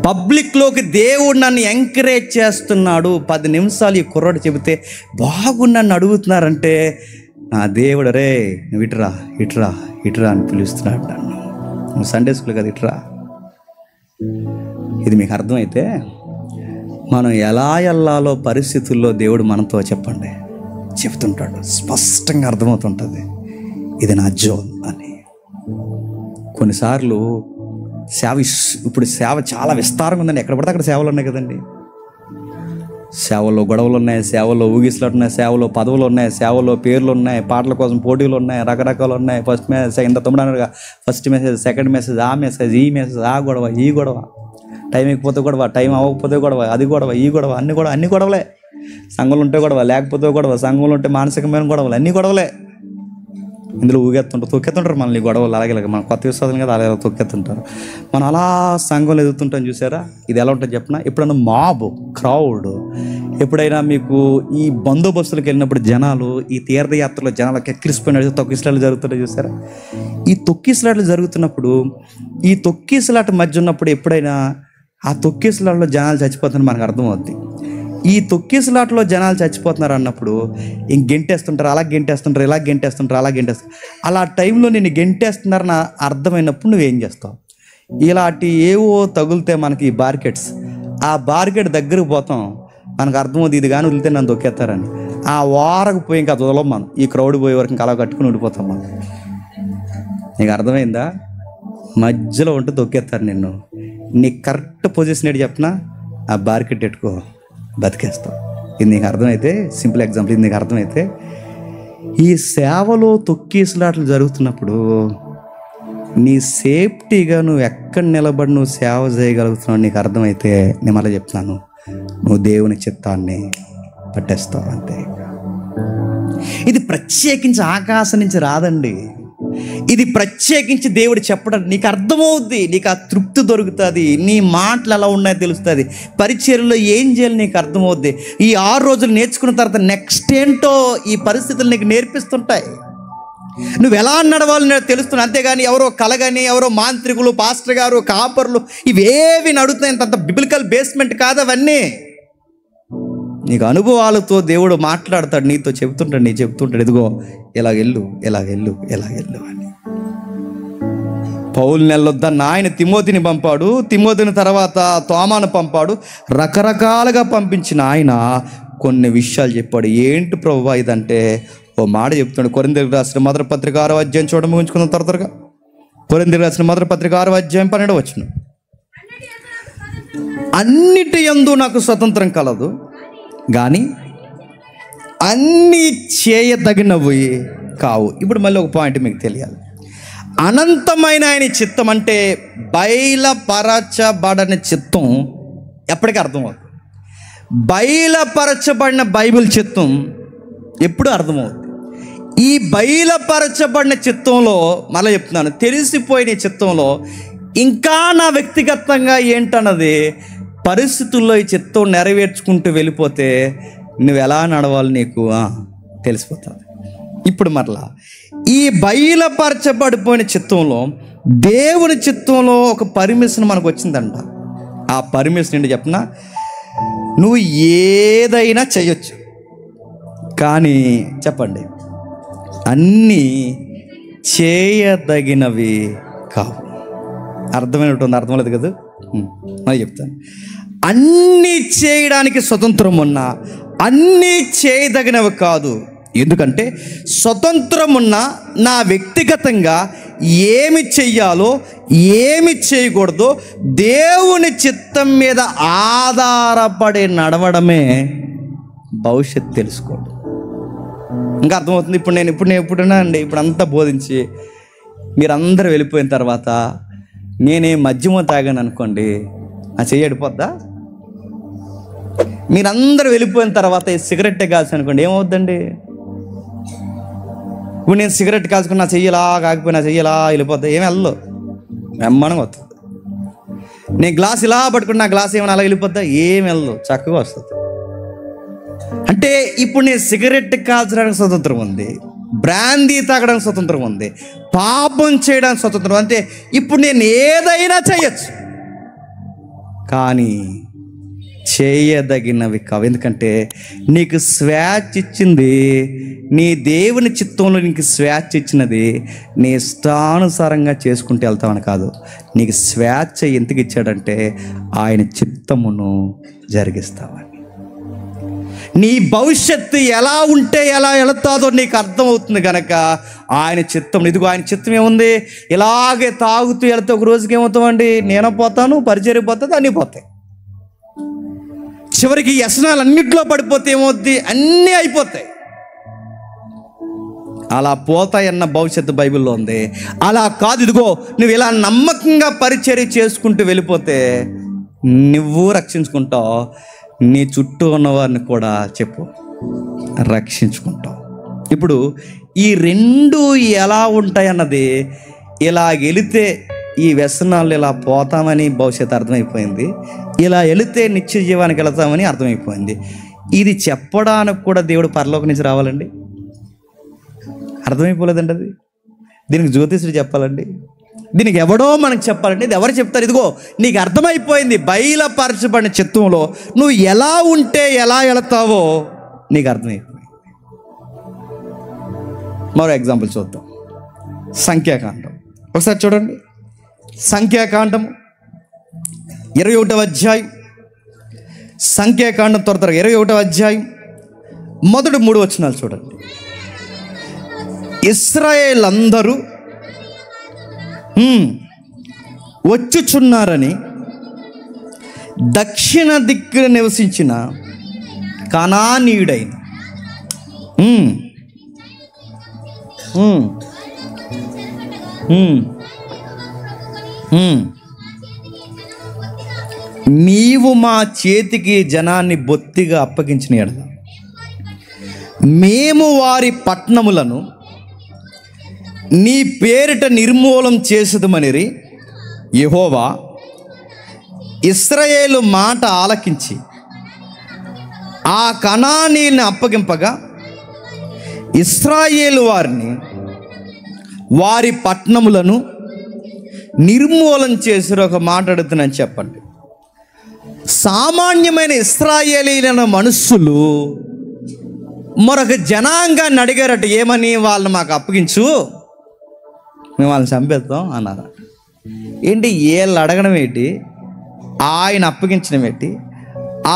A: పబ్లిక్లోకి దేవుడు నన్ను ఎంకరేజ్ చేస్తున్నాడు. 10 నిమిషాలు ఈ కుర్రాడు చెబితే బాగున్నాను అడుగుతున్నారంటే నా దేవుడు రే నువ్వు ఇట్రా ఇట్రా ఇట్రా అని పిలుస్తున్నాడు నన్ను. నువ్వు సండే స్కూల్ కదా ఇట్రా. ఇది మీకు అర్థమైతే మనం ఎలా వెళ్ళాలో పరిస్థితుల్లో దేవుడు మనతో చెప్తుంటాడు. స్పష్టంగా అర్థమవుతుంటుంది ఇది నా జోన్ అని. కొన్నిసార్లు ఇప్పుడు సేవ చాలా విస్తారంగా ఉందండి. ఎక్కడ పడితే అక్కడ సేవలు ఉన్నాయి కదండి. సేవల్లో గొడవలు ఉన్నాయి, సేవల్లో ఊగిసలాట్లు ఉన్నాయి, సేవలో పదవులు ఉన్నాయి, సేవలో పేర్లు ఉన్నాయి, పాటల కోసం పోటీలు ఉన్నాయి, రకరకాలు ఉన్నాయి. ఫస్ట్ మెసేజ్ ఇంత తొమ్మిదిగా ఫస్ట్ మెసేజ్, సెకండ్ మెసేజ్, ఆ మెసేజ్, ఈ మెసేజ్, ఆ గొడవ, ఈ గొడవ, టైం ఎక్కిపోతే గొడవ, టైం అవ్వకపోతే గొడవ, అది గొడవ, ఈ గొడవ, అన్ని గొడవలే. సంఘంలో ఉంటే గొడవ, లేకపోతే గొడవ, సంఘంలో ఉంటే మానసికమైన గొడవలు, అన్ని గొడవలే. ఇందులో తొక్కెత్తుంటారు మనల్ని గొడవలు. అలాగే మన కొత్త విశ్వాసం కదా అలాగే తొక్కెత్తుంటారు. మనం అలా సంఘంలో ఎదుగుతుంటాం చూసారా. ఇది ఎలా ఉంటుంది చెప్పిన, ఎప్పుడైనా క్రౌడ్, ఎప్పుడైనా మీకు ఈ బందోబస్తులకు వెళ్ళినప్పుడు జనాలు, ఈ తీర్థయాత్రలో జనాలు ఎక్కిరిసిపోయిన తొక్కిసలాట్లు జరుగుతుంటాయి చూసారా. ఈ తొక్కిసలాట్లు జరుగుతున్నప్పుడు, ఈ తొక్కిసలాట మధ్య ఉన్నప్పుడు ఎప్పుడైనా ఆ తొక్కిసలాట్లో జనాలు చచ్చిపోతుందని మనకు అర్థమవుద్ది. ఈ తొక్కిసలాట్లో జనాలు చచ్చిపోతున్నారు అన్నప్పుడు ఇంక గెంటేస్తుంటారు, అలా గెంటేస్తుంటారు, ఇలా గెంటేస్తుంటారు, అలా గెంటేస్తారు. అలా టైంలో నేను గెంటేస్తున్నారని అర్థమైనప్పుడు నువ్వేం చేస్తావు? ఇలాంటి ఏవో తగులితే మనకి ఈ బార్కెట్స్, ఆ బార్కెట్ దగ్గరకు పోతాం. మనకు అర్థమవుతుంది ఇది కానీ వదిలితే నన్ను తొక్కేస్తారని. ఆ వారకు పోయి ఇంకా వదలం మనం. ఈ క్రౌడ్ పోయే వరకు ఇంకా అలా కట్టుకుని ఉండిపోతాం మనం. నీకు అర్థమైందా? మధ్యలో ఉంటే తొక్కేస్తారు నిన్ను. నీ కరెక్ట్ పొజిషన్ ఏంటి చెప్పినా ఆ బార్కెట్ పెట్టుకో, బతికేస్తావు. ఇది నీకు అర్థమైతే, సింపుల్ ఎగ్జాంపుల్, ఇది నీకు అర్థమైతే ఈ సేవలో తొక్కేసులాట్లు జరుగుతున్నప్పుడు నీ సేఫ్టీగా నువ్వు ఎక్కడ నిలబడి నువ్వు సేవ చేయగలుగుతున్నావు నీకు అర్థమైతే, నేను మళ్ళీ చెప్తున్నాను, నువ్వు దేవుని చిత్తాన్ని పట్టేస్తావు అంతే. ఇది ప్రత్యేకించి ఆకాశం నుంచి రాదండి. ఇది ప్రత్యేకించి దేవుడు చెప్పడం. నీకు అర్థమవుద్ది, నీకు ఆ తృప్తి దొరుకుతుంది, నీ మాటలు ఎలా ఉన్నాయో తెలుస్తుంది, పరిచర్యలో ఏం చేయాలి నీకు అర్థమవుద్ది. ఈ 6 రోజులు నేర్చుకున్న తర్వాత నెక్స్ట్ ఏంటో ఈ పరిస్థితులు నీకు నేర్పిస్తుంటాయి. నువ్వు ఎలా నడవాలని తెలుస్తుంది. అంతేగాని ఎవరో కలగని, ఎవరో మాంత్రికులు, పాస్టర్ గారు, కాపర్లు ఇవేవి నడుతున్నాయి. అంత బిబ్లికల్ బేస్మెంట్ కాదు అవన్నీ. నీకు అనుభవాలతో దేవుడు మాట్లాడతాడు, నీతో చెప్తుంటాడు ఇదిగో ఎలాగెళ్ళు అని. పౌలు నెలొద్దన్న ఆయన తిమోతిని పంపాడు. తిమోతిని తర్వాత తోమాను పంపాడు. రకరకాలుగా పంపించిన ఆయన కొన్ని విషయాలు చెప్పాడు. ఏంటి ప్రభువా ఇదంటే ఓ మాట చెప్తున్నాడు. కొరింథీయులకు రాసిన మొదటి పత్రిక 6వ అధ్యాయం చూడడం ముగించుకుందాం త్వరగా. కొరింథీయులకు రాసిన మొదటి పత్రిక 6వ అధ్యాయం 12వ వచనం. అన్నిటి యందు నాకు స్వతంత్రం కలదు, కానీ అన్నీ చేయదగినవి కావు. ఇప్పుడు మళ్ళీ ఒక పాయింట్ మీకు తెలియాలి. అనంతమైన ఆయన చిత్తం అంటే బయలుపరచబడని చిత్తం ఎప్పటికీ అర్థమవుతుంది. బయలుపరచబడిన బైబిల్ చిత్తం ఎప్పుడు అర్థమవుతుంది. ఈ బయలుపరచబడిన చిత్తంలో మళ్ళీ చెప్తున్నాను, తెలిసిపోయిన చిత్తంలో ఇంకా నా వ్యక్తిగతంగా ఏంటన్నది పరిస్థితుల్లో ఈ చిత్తం నెరవేర్చుకుంటూ వెళ్ళిపోతే నువ్వు ఎలా నడవాలి నీకు తెలిసిపోతుంది. ఇప్పుడు మరలా ఈ బయలుపరచబడిపోయిన చిత్తంలో దేవుని చిత్తంలో ఒక పర్మిషన్ మనకు వచ్చిందంట. ఆ పర్మిషన్ ఏంటి చెప్పిన, నువ్వు ఏదైనా చేయొచ్చు, కానీ చెప్పండి అన్నీ చేయదగినవి కావు. అర్థమైనట్టుంది? అర్థం లేదు కదా, మరి చెప్తాను. అన్నీ చేయడానికి స్వతంత్రం ఉన్నా అన్నీ చేయదగినవి కాదు. ఎందుకంటే స్వతంత్రం ఉన్న నా వ్యక్తిగతంగా ఏమి చెయ్యాలో ఏమి చేయకూడదో దేవుని చిత్తం మీద ఆధారపడి నడవడమే భవిష్యత్తు తెలుసుకోవడం. ఇంకా అర్థమవుతుంది. ఇప్పుడు నేను ఎప్పుడైనా అండి ఇప్పుడు అంతా బోధించి మీరందరూ వెళ్ళిపోయిన తర్వాత నేనే మద్యమో తాగాను అనుకోండి, నా చెయ్యి అడిపోద్దా? మీరందరూ వెళ్ళిపోయిన తర్వాత సిగరెట్టే కాల్సి అనుకోండి, ఏమవుద్దండి? ఇప్పుడు నేను సిగరెట్ కాల్చుకుని నా చెయ్యలా కాకపోయినా చెయ్యలా వెళ్ళిపోద్దా? ఏమి వెళ్ళదు, బ్రహ్మాండంగా వస్తుంది. నేను గ్లాస్ ఇలా పట్టుకుని నా గ్లాస్ ఏమైనా అలా వెళ్ళిపోద్దా? ఏమి వెళ్ళదు, చక్కగా వస్తుంది. అంటే ఇప్పుడు నేను సిగరెట్ కాల్చడానికి స్వతంత్రం ఉంది, బ్రాందీ తాగడానికి స్వతంత్రం ఉంది, పాపం చేయడానికి స్వతంత్రం. అంటే ఇప్పుడు నేను ఏదైనా చేయొచ్చు, కానీ చేయదగినవి కావు. ఎందుకంటే నీకు స్వేచ్ఛ ఇచ్చింది, నీ దేవుని చిత్తంలో నీకు స్వేచ్ఛ ఇచ్చినది నీ ఇష్టానుసారంగా చేసుకుంటూ వెళ్తామని కాదు. నీకు స్వేచ్ఛ ఎందుకు ఇచ్చాడంటే ఆయన చిత్తమును జరిగిస్తావని. నీ భవిష్యత్తు ఎలా ఉంటే ఎలా వెళుతుందో నీకు అర్థమవుతుంది కనుక ఆయన చిత్తం. ఇదిగో ఆయన చిత్తం ఏముంది, ఇలాగే తాగుతూ వెళితే ఒక రోజుకి ఏమవుతామండి, నేను పోతాను, పరిచర్య పోతుంది, అన్నీ పోతాయి. చివరికి వ్యసనాలు అన్నింటిలో పడిపోతే ఏమవుద్ది, అన్నీ అయిపోతాయి. అలా పోతాయన్న భవిష్యత్తు బైబిల్లో ఉంది. అలా కాదు, ఇదిగో నువ్వు ఇలా నమ్మకంగా పరిచర్య చేసుకుంటూ వెళ్ళిపోతే నువ్వు రక్షించుకుంటావు, నీ చుట్టూ ఉన్నవారిని కూడా చెప్పు రక్షించుకుంటావు. ఇప్పుడు ఈ రెండు ఎలా ఉంటాయన్నది, ఇలా వెళితే ఈ వ్యసనాలు ఇలా పోతామని భవిష్యత్తు అర్థమైపోయింది, ఇలా వెళితే నిత్య జీవానికి వెళతామని అర్థమైపోయింది. ఇది చెప్పడానికి కూడా దేవుడు పరలోకం నుంచి రావాలండి? అర్థమైపోలేదండి అది. దీనికి జ్యోతిష్యుడు చెప్పాలండి, దీనికి ఎవడో మనకు చెప్పాలండి. ఇది ఎవరు చెప్తారు? ఇదిగో నీకు అర్థమైపోయింది, బయలుపరచబడిన చిత్తంలో నువ్వు ఎలా ఉంటే ఎలా వెళతావో నీకు అర్థమైపోయింది. మరో ఎగ్జాంపుల్ చూద్దాం. సంఖ్యాకాండం ఒకసారి చూడండి. సంఖ్యాకాండము 21వ అధ్యాయం. సంఖ్యాకాండం త్వర 21వ అధ్యాయం మొదటి 3 వచనాలు చూడండి. ఇశ్రాయేల్ అందరూ వచ్చుచున్నారని దక్షిణ దిక్కున నివసించిన కనానీయుడైన నీవు మా చేతికి జనాన్ని బొత్తిగా అప్పగించిన ఎడల మేము వారి పట్టణములను నీ పేరిట నిర్మూలం చేసేదమనిరి యెహోవా ఇశ్రాయేలు మాట ఆలకించి ఆ కనానీయుల్ని అప్పగింపగా ఇశ్రాయేలు వారిని వారి పట్టణములను నిర్మూలం చేసి ఒక మాట అడుగుతున్నాను చెప్పండి. సామాన్యమైన ఇశ్రాయేలీలైన మనుషులు మరొక జనాంగాన్ని అడిగారట, ఏమని? వాళ్ళని మాకు అప్పగించు, మేము వాళ్ళని చంపేస్తాం అన్నారు. ఏంటి వీళ్ళు అడగడం ఏంటి, ఆయన అప్పగించడం ఏంటి?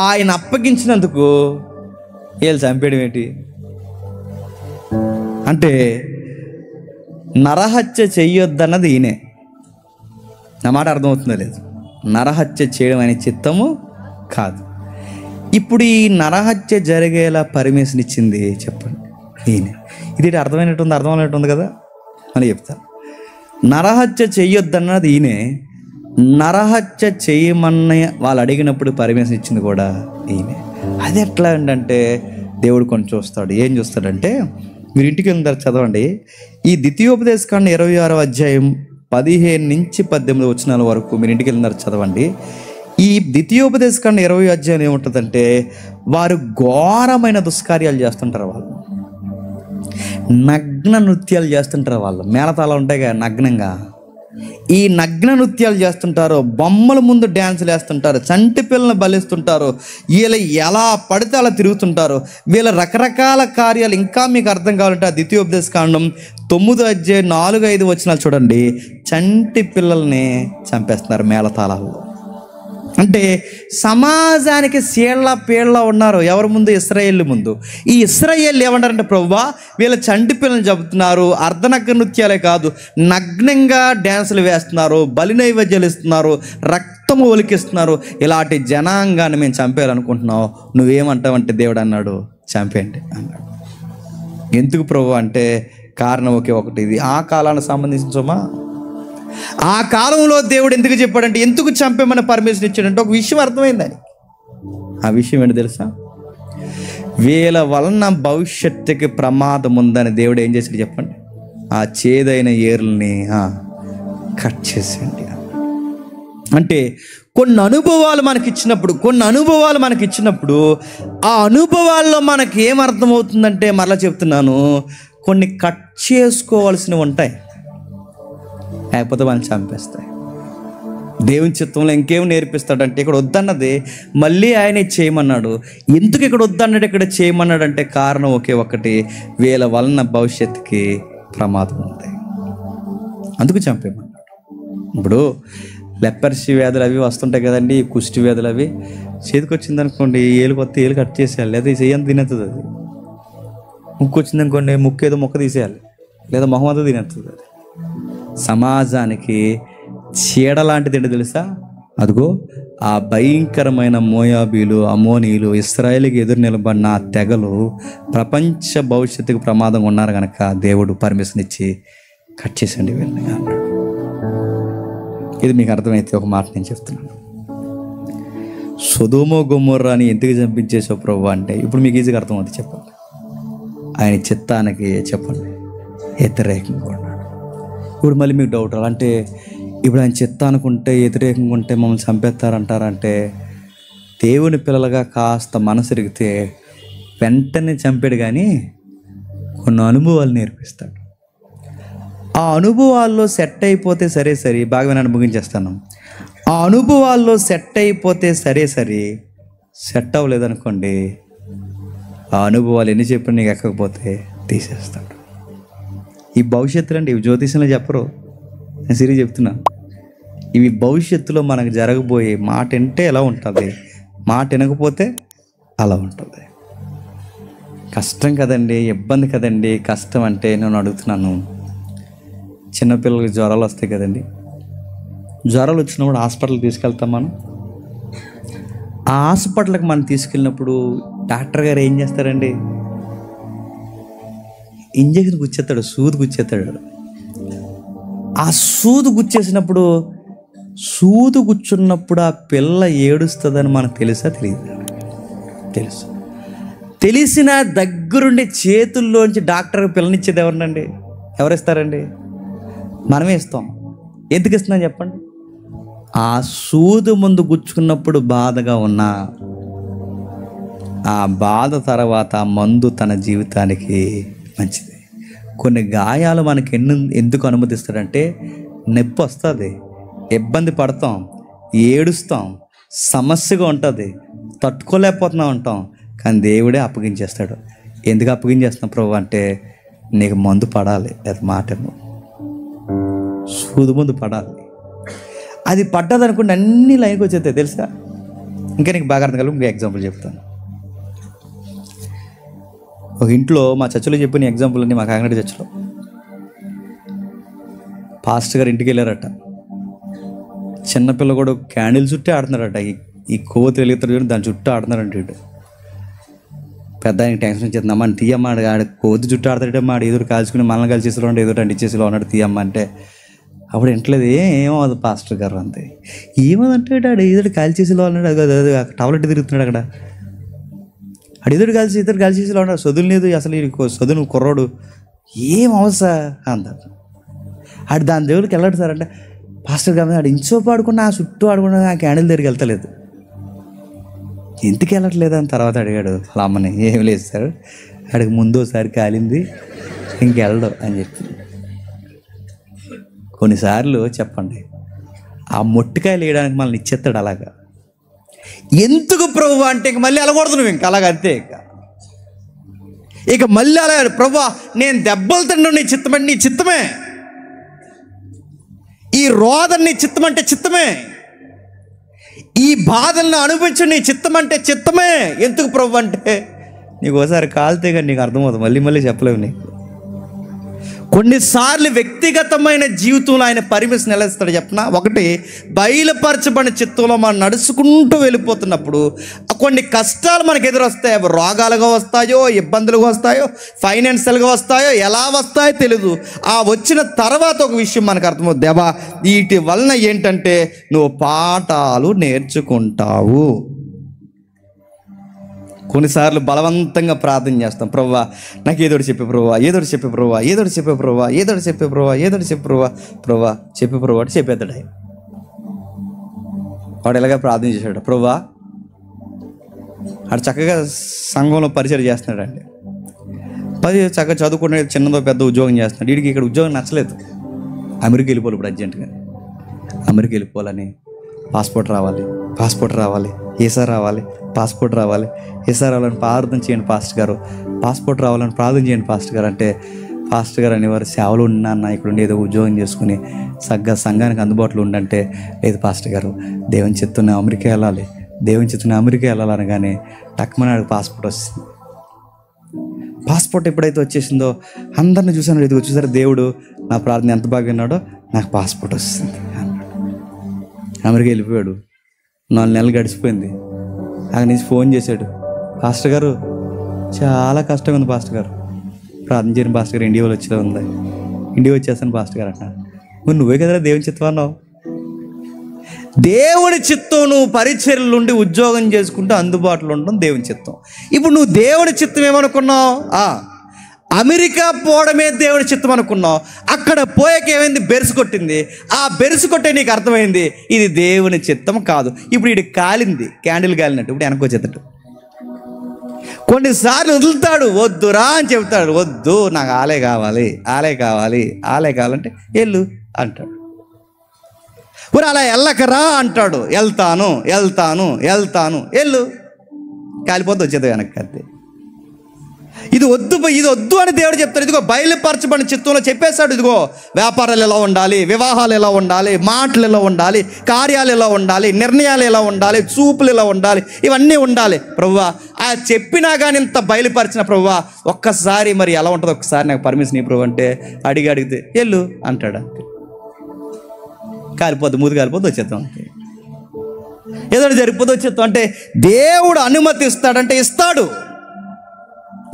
A: ఆయన అప్పగించినందుకు వీళ్ళు చంపేయడం ఏంటి? అంటే నరహత్య చెయ్యొద్దన్నది ఈయనే. నా మాట అర్థమవుతుందో లేదు? నరహత్య చేయడం అనే చిత్తము కాదు. ఇప్పుడు ఈ నరహత్య జరిగేలా పర్మిషన్ ఇచ్చింది చెప్పండి ఈయనే. ఇది అర్థమైనట్టుంది, అర్థమైనట్టుంది కదా అని చెప్తాను. నరహత్య చెయ్యొద్దన్నది ఈయనే, నరహత్య చేయమన్న వాళ్ళు అడిగినప్పుడు పర్మిషన్ ఇచ్చింది కూడా ఈయనే. అది ఎట్లా అంటే దేవుడు కొన్ని చూస్తాడు. ఏం చూస్తాడంటే, మీరు ఇంటికి వెళ్ళిన చదవండి. ఈ ద్వితీయోపదేశకాండం 26వ అధ్యాయం 15 నుంచి 18 వచనాల వరకు మీరు ఇంటికి వెళ్ళిన చదవండి. ఈ ద్వితీయోపదేశకాండం 20వ అధ్యాయం ఏముంటుందంటే, వారు ఘోరమైన దుష్కార్యాలు చేస్తుంటారు. వాళ్ళు నగ్న నృత్యాలు చేస్తుంటారు. వాళ్ళు మేళతాళాలు ఉంటాయి కదా నగ్నంగా, ఈ నగ్న నృత్యాలు చేస్తుంటారు, బొమ్మల ముందు డ్యాన్సులు వేస్తుంటారు, చంటి పిల్లల్ని బలిస్తుంటారు, వీళ్ళు ఎలా పడితే అలా తిరుగుతుంటారు. వీళ్ళ రకరకాల కార్యాలు ఇంకా మీకు అర్థం కావాలంటే ఆ ద్వితీయోపదేశకాండం 9వ అధ్యాయం 4-5 వచనాలు చూడండి. చంటి పిల్లల్ని చంపేస్తున్నారు మేళతాళాల్లో. అంటే సమాజానికి సీళ్ళ పీళ్ళ ఉన్నారు. ఎవరి ముందు? ఇశ్రాయేలు ముందు. ఈ ఇశ్రాయేలు ఏమంటారంటే, ప్రభువా వీళ్ళ చంటి పిల్లల్ని చెబుతున్నారు, అర్ధనగ్న నృత్యాలే కాదు నగ్నంగా డ్యాన్సులు వేస్తున్నారు, బలి నైవేద్యాలు ఇస్తున్నారు, రక్తము ఒలికిస్తున్నారు. ఇలాంటి జనాంగాన్ని మేము చంపేయాలనుకుంటున్నావు, నువ్వేమంటావంటే దేవుడు అన్నాడు చంపేయండి అన్నాడు. ఎందుకు ప్రభు అంటే కారణం ఒకే ఒకటి, ఇది ఆ కాలానికి సంబంధించమా. ఆ కాలంలో దేవుడు ఎందుకు చెప్పాడంటే, ఎందుకు చంపేమని పర్మిషన్ ఇచ్చాడంటే ఒక విషయం అర్థమైందని. ఆ విషయం ఏంటి తెలుసా? వీళ్ళ వలన భవిష్యత్తుకి ప్రమాదం ఉందని దేవుడు ఏం చేశాడు చెప్పండి? ఆ చేదైన ఏర్లని కట్ చేసేయండి. అంటే కొన్ని అనుభవాలు మనకి ఇచ్చినప్పుడు ఆ అనుభవాల్లో మనకి ఏమర్థమవుతుందంటే, మరలా చెప్తున్నాను, కొన్ని కట్ చేసుకోవాల్సినవి ఉంటాయి, లేకపోతే వాళ్ళని చంపేస్తాయి. దేవుని చిత్తంలో ఇంకేం నేర్పిస్తాడంటే ఇక్కడ వద్దన్నది మళ్ళీ ఆయనే చేయమన్నాడు. ఎందుకు ఇక్కడ వద్దన్నాడు, ఇక్కడ చేయమన్నాడు అంటే కారణం ఒకే ఒక్కటి, వీళ్ళ వలన భవిష్యత్తుకి ప్రమాదం ఉంది, అందుకు చంపేమన్నాడు. ఇప్పుడు లెపర్సీ వ్యాధులు అవి వస్తుంటాయి కదండి, కుష్టి వ్యాధులు అవి చేతికి వచ్చింది అనుకోండి, ఏలు కొత్త ఏలు కట్ చేసేయాలి, లేదా చెయ్యని తినేస్తుంది. అది ముక్కు వచ్చింది అనుకోండి, ముక్కు ఏదో మొక్క తీసేయాలి, లేదా మొహం అంతా తినేస్తుంది. అది సమాజానికి చీడ లాంటిది ఏంటి తెలుసా? అదిగో ఆ భయంకరమైన మోయాబీలు, అమోనీలు, ఇశ్రాయేలుకి ఎదురు నిలబడిన ఆ తెగలు ప్రపంచ భవిష్యత్తుకు ప్రమాదంగా ఉన్నారు కనుక దేవుడు పర్మిషన్ ఇచ్చి కట్ చేసండి వీళ్ళని అన్నాడు. ఇది మీకు అర్థమైతే ఒక మాట నేను చెప్తున్నాను. సొదొమ గొమొర్రాని ఎందుకు చంపించేసావు ప్రభు అంటే ఇప్పుడు మీకు ఈజీగా అర్థమవుతుంది. చెప్పండి, ఆయన చిత్తానికి చెప్పండి వ్యతిరేకంగా ఉన్నాడు. ఇప్పుడు మళ్ళీ మీకు డౌట్, అంటే ఇప్పుడు ఆయన చిత్తానుకుంటే వ్యతిరేకంగా ఉంటే మమ్మల్ని చంపేస్తారంటారంటే, దేవుని పిల్లలుగా కాస్త మనసు ఎరిగితే వెంటనే చంపాడు, కానీ కొన్ని అనుభవాలు నేర్పిస్తాడు. ఆ అనుభవాల్లో సెట్ అయిపోతే సరే సరే, బాగా వినండి, ముగించేస్తాను. ఆ అనుభవాల్లో సెట్ అయిపోతే సరే సరే, సెట్ అవ్వలేదనుకోండి, ఆ అనుభవాలు ఎన్ని చెప్పినా నీకు ఎక్కకపోతే తీసేస్తాడు. ఈ భవిష్యత్తులో అండి, ఇవి జ్యోతిషంలో చెప్పరు, నేను సిరి చెప్తున్నా. ఇవి భవిష్యత్తులో మనకు జరగబోయే, మాట వింటే ఎలా ఉంటుంది, మాట వినకపోతే అలా ఉంటుంది. కష్టం కదండి, ఇబ్బంది కదండి. కష్టం అంటే నేను అడుగుతున్నాను, చిన్నపిల్లలకి జ్వరాలు వస్తాయి కదండి, జ్వరాలు వచ్చినప్పుడు హాస్పిటల్కి తీసుకెళ్తాం మనం. ఆ హాస్పిటల్కి మనం తీసుకెళ్ళినప్పుడు డాక్టర్ గారు ఏం చేస్తారండి, ఇంజక్షన్ గుచ్చేస్తాడు, సూది గుచ్చేస్తాడు. ఆ సూది గుచ్చేసినప్పుడు, సూది గుచ్చున్నప్పుడు ఆ పిల్ల ఏడుస్తుందని మనకు తెలుసా? తెలియదు. తెలుసు. తెలిసిన దగ్గరుండి చేతుల్లోంచి డాక్టర్ పిల్లనిచ్చేది ఎవరినండి? ఎవరిస్తారండి? మనమే ఇస్తాం. ఎందుకు ఇస్తున్నాం చెప్పండి? ఆ సూది ముందు గుచ్చుకున్నప్పుడు బాధగా ఉన్నా, ఆ బాధ తర్వాత మందు తన జీవితానికి మంచిది. కొన్ని గాయాలు మనకి ఎందుకు అనుమతిస్తాడంటే, నొప్పి వస్తుంది, ఇబ్బంది పడతాం, ఏడుస్తాం, సమస్యగా ఉంటుంది, తట్టుకోలేకపోతున్నా ఉంటాం, కానీ దేవుడే అప్పగించేస్తాడు. ఎందుకు అప్పగించేస్తున్నాం ప్రభు అంటే, నీకు మందు పడాలి, అది మాటను సూది ముందు పడాలి. అది పడ్డదనుకుంటే అన్ని లైన్కి వచ్చేస్తాయి తెలుసా. ఇంకా నీకు బాగా అర్థం కాదు, ఇంకో ఎగ్జాంపుల్ చెప్తాను. ఒక ఇంట్లో, మా చర్చిలో చెప్పిన ఎగ్జాంపుల్ అన్ని, మా కాకినాడ చర్చిలో పాస్టర్ గారు ఇంటికి వెళ్ళారట. చిన్నపిల్ల కూడా క్యాండిల్ చుట్టే ఆడుతున్నారట. ఈ కోతి వెలుగుతారు చూడండి, దాని చుట్టూ ఆడుతున్నారంట. ఇటు పెద్ద ఆయనకి టెన్షన్ వచ్చేస్తుందమ్మా, తీయమ్మ, ఆడ కోతి చుట్టూ ఆడతాడమ్మా, ఆడు ఎదురు కాల్చుకుని మనల్ని కలిసేసిలో ఉంటే ఎదురు అంటించేసిలో ఉన్నాడు, తీయమ్మ అంటే అప్పుడు ఇంట్లేదు. ఏమవుతుంది పాస్టర్ గారు అంతే, ఏమదంటే ఆడు ఎదురు కాల్చేసిలో ఉన్నాడు, అది టవలెట్ తిరుగుతున్నాడు అక్కడ, ఆడు ఎదురు కాల్చేసిలో ఉన్నాడు, చదువు లేదు అసలు, చదువు కుర్రోడు ఏం అవసా అంటారు. ఆడు దాని దేవుడికి వెళ్ళాడు సార్ అంటే, పాస్టర్ గారు ఆడు ఇంచోపు ఆడుకున్నా, ఆ చుట్టూ ఆడుకున్నా, ఆ క్యాండిల్ దగ్గరికి వెళ్తలేదు, ఎందుకు వెళ్ళట్లేదు అని తర్వాత అడిగాడు వాళ్ళ అమ్మని. ఏం లేదు సార్, ఆడికి ముందోసారి కాలింది, ఇంకెళ్ళడు అని చెప్పి. కొన్నిసార్లు చెప్పండి, ఆ మొట్టికాయలు వేయడానికి మనల్ని ఇచ్చేస్తాడు అలాగా. ఎందుకు ప్రభు అంటే ఇంక మళ్ళీ వెళ్ళకూడదు నువ్వు, ఇంకా అలాగ అంతే. ఇక మళ్ళీ అలా ప్రభు నేను దెబ్బలు తిండు నీ చిత్తమంటే నీ చిత్తమే, ఈ రోదన నీ చిత్తం అంటే చిత్తమే, ఈ బాధలను అనుభవించు నీ చిత్తం అంటే చిత్తమే. ఎందుకు ప్రభు అంటే నీకు ఒకసారి కాలితే కానీ నీకు అర్థమవుతుంది, మళ్ళీ మళ్ళీ చెప్పలేవు నీకు. కొన్నిసార్లు వ్యక్తిగతమైన జీవితంలో ఆయన పర్మిషన్ ఎలా ఇస్తాడు చెప్పనా? ఒకటి, బయలుపరచబడిన చిత్తంలో మనం నడుచుకుంటూ వెళ్ళిపోతున్నప్పుడు కొన్ని కష్టాలు మనకు ఎదురొస్తాయి. అవి రోగాలుగా వస్తాయో, ఇబ్బందులుగా వస్తాయో, ఫైనాన్షియల్గా వస్తాయో, ఎలా వస్తాయో తెలియదు. ఆ వచ్చిన తర్వాత ఒక విషయం మనకు అర్థమవుతుంది, దేవా వీటి వలన ఏంటంటే నువ్వు పాఠాలు నేర్చుకుంటావు. కొన్నిసార్లు బలవంతంగా ప్రార్థన చేస్తాం, ప్రభువా నాకు ఏదోటి చెప్పే ప్రభువా, ఏదోటి చెప్పే ప్రభువా, ఏదోటి చెప్పే ప్రభువా, ఏదోటి చెప్పే ప్రభువా, ఏదోటి చెప్పే ప్రభువా, ప్రభువా చెప్పే ప్రభు అంటే చెప్పేస్తాడు ఆయన. వాడు ఎలాగ ప్రార్థన చేశాడు, ప్రభువా వాడు చక్కగా సంఘంలో పరిచయం చేస్తున్నాడండి, చక్కగా చదువుకునే చిన్నదో పెద్ద ఉద్యోగం చేస్తున్నాడు. వీడికి ఇక్కడ ఉద్యోగం నచ్చలేదు. అమెరికా వెళ్ళిపోవాలి ఇప్పుడు అర్జెంటుగా. అమెరికా వెళ్ళిపోవాలని పాస్పోర్ట్ రావాలి, పాస్పోర్ట్ రావాలి, వీసా రావాలి, పాస్పోర్ట్ రావాలి, వీసా రావాలని ప్రార్థన చేయండి పాస్టర్ గారు, పాస్పోర్ట్ రావాలని ప్రార్థన చేయండి పాస్టర్ గారు అంటే, పాస్టర్ గారు అనేవారు సేవలు ఉన్నా ఇక్కడ ఉండి ఏదో ఉద్యోగం చేసుకుని సగ్గా సంఘానికి అందుబాటులో ఉండంటే, లేదు పాస్టర్ గారు దేవుని చిత్తున్న అమెరికా వెళ్ళాలి, దేవుని చిత్తున్న అమెరికా వెళ్ళాలనగానే టక్మని ఆడికి పాస్పోర్ట్ వస్తుంది. పాస్పోర్ట్ ఎప్పుడైతే వచ్చేసిందో అందరిని చూసాను, ఇదిగో చూసారు దేవుడు నా ప్రార్థన ఎంత బాగా విన్నాడో, నాకు పాస్పోర్ట్ వస్తుంది అన్నాడు. అమెరికా వెళ్ళిపోయాడు. 4 నెలలు గడిచిపోయింది. అక్కడి నుంచి ఫోన్ చేశాడు, పాస్టర్ గారు చాలా కష్టంగా ఉంది పాస్టర్ గారు, ప్రార్థన చేయని పాస్టర్ గారు, ఇండియా వచ్చేలా ఉంది, ఇండియా వచ్చేస్తాను పాస్టర్ గారు అంటున్నాడు. మరి నువ్వే కదరా దేవుని చిత్తం అన్నావు. దేవుని చిత్తం నువ్వు పరిచర్యలు ఉండి ఉద్యోగం చేసుకుంటూ అందుబాటులో ఉండడం దేవుని చిత్తం. ఇప్పుడు నువ్వు దేవుని చిత్తం ఏమనుకున్నావు? అమెరికా పోవడమే దేవుని చిత్తం అనుకున్నావు. అక్కడ పోయాక ఏమైంది? బెరుసు కొట్టింది. ఆ బెరుసు కొట్టే నీకు అర్థమైంది ఇది దేవుని చిత్తం కాదు. ఇప్పుడు ఇది కాలింది, క్యాండిల్ కాలినట్టు. ఇప్పుడు వెనక్కి వచ్చేటట్టు కొన్నిసార్లు వదులుతాడు, వద్దురా అని చెబుతాడు, వద్దు నాకు ఆలే కావాలి, ఆలే కావాలి, ఆలే కావాలంటే వెళ్ళు అంటాడు. మరి అలా వెళ్ళకరా అంటాడు, వెళ్తాను వెళ్తాను వెళ్తాను, వెళ్ళు, కాలిపోతే వచ్చేది వెనక్కి. అంతే. ఇది వద్దు, ఇది వద్దు అని దేవుడు చెప్తాడు. ఇదిగో బయలుపరచబడిన చిత్తంలో చెప్పేశాడు, ఇదిగో వ్యాపారాలు ఎలా ఉండాలి, వివాహాలు ఎలా ఉండాలి, మాటలు ఎలా ఉండాలి, కార్యాలు ఎలా ఉండాలి, నిర్ణయాలు ఎలా ఉండాలి, చూపులు ఎలా ఉండాలి, ఇవన్నీ ఉండాలి ప్రభువా. ఆ చెప్పినా కానీ ఇంత బయలుపరిచిన ప్రభువా ఒక్కసారి మరి ఎలా ఉంటుందో ఒక్కసారి నాకు పర్మిషన్ ఈ ప్రభు అంటే అడిగితే వెళ్ళు అంటాడు. కాలిపోద్దు, మూది కాలిపోద్దు, వచ్చేద్దాం. అంతే. ఏదో జరిగిపోతే వచ్చేద్దాం. అంటే దేవుడు అనుమతిస్తాడంటే ఇస్తాడు.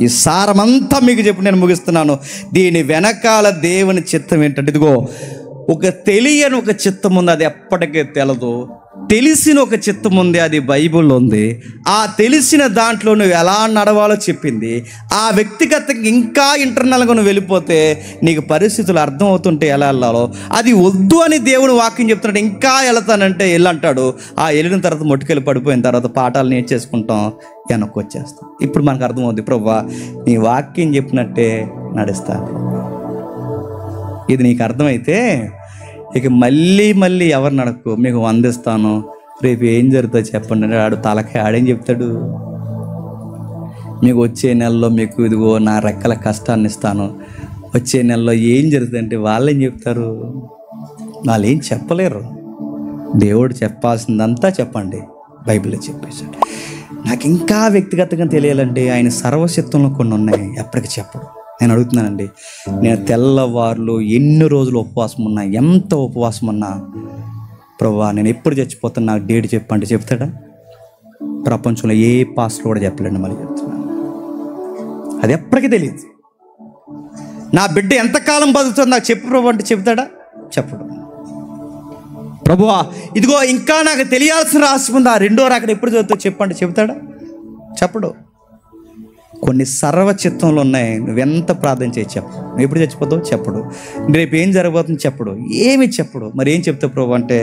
A: ఈ సారమంతా మీకు చెప్పి నేను ముగిస్తున్నాను. దీని వెనకాల దేవుని చిత్తం ఏంటంటే, ఇదిగో ఒక తెలియని ఒక చిత్తం ఉంది, అది ఎప్పటికీ తెలదు. తెలిసిన ఒక చిత్తం ఉంది, అది బైబిల్లో ఉంది. ఆ తెలిసిన దాంట్లో నువ్వు ఎలా నడవాలో చెప్పింది. ఆ వ్యక్తిగతంగా ఇంకా ఇంటర్నల్గా నువ్వు వెళ్ళిపోతే నీకు పరిస్థితులు అర్థమవుతుంటే ఎలా వెళ్ళాలో అది వద్దు అని దేవుడు వాక్యం చెప్తున్నాడు. ఇంకా వెళతానంటే వెళ్ళంటాడు. ఆ వెళ్ళిన తర్వాత మొట్టుకెళ్ళి పడిపోయిన తర్వాత పాఠాలు నేర్చేసుకుంటాం, వెనక్కి వచ్చేస్తాం. ఇప్పుడు మనకు అర్థమవుద్ది, ప్రభువా నీ వాక్యం చెప్పినట్టే నడుస్తాను. ఇది నీకు అర్థమైతే ఇక మళ్ళీ ఎవరు నడకు, మీకు వందిస్తాను, రేపు ఏం జరుగుతుందో చెప్పండి అంటే ఆడు తలకాయ ఆడేం చెప్తాడు. మీకు వచ్చే నెలలో మీకు ఇదిగో నా రెక్కల కష్టాన్ని ఇస్తాను, వచ్చే నెలలో ఏం జరుగుతుందంటే వాళ్ళు ఏం చెప్తారు? వాళ్ళు ఏం చెప్పలేరు. దేవుడు చెప్పాల్సిందంతా చెప్పండి, బైబిల్లో చెప్పేశాడు. నాకు ఇంకా వ్యక్తిగతంగా తెలియాలంటే ఆయన సర్వశక్తుల్లో కొన్ని ఉన్నాయి, ఎప్పటికీ చెప్పడు. నేను అడుగుతున్నానండి, నేను తెల్లవారులు ఎన్ని రోజులు ఉపవాసం ఉన్నా, ఎంత ఉపవాసం ఉన్నా, ప్రభువా నేను ఎప్పుడు చచ్చిపోతాను నాకు డేట్ చెప్పండి చెప్తాడా? ప్రపంచంలో ఏ పాస్టర్ కూడా చెప్పలేండి. మళ్ళీ చెప్తున్నాను, అది ఎప్పటికీ తెలియదు. నా బిడ్డ ఎంతకాలం బతుకుతుంది నాకు చెప్పు ప్రభు అంటే చెప్తాడా? చెప్పడు. ప్రభువా ఇదిగో ఇంకా నాకు తెలియాల్సిన రహస్యం ఉంది, ఆ 2వ రాకడ ఎప్పుడు చదువుతావు చెప్పండి చెప్తాడా? చెప్పడు. కొన్ని సర్వచిత్తంలో ఉన్నాయి, నువ్వెంత ప్రార్థన చేసి చెప్పు. నువ్వు ఎప్పుడు చచ్చిపోతావు చెప్పడు. రేపు ఏం జరగబోతుంది చెప్పడు, ఏమి చెప్పడు. మరి ఏం చెప్తావు ప్రభు అంటే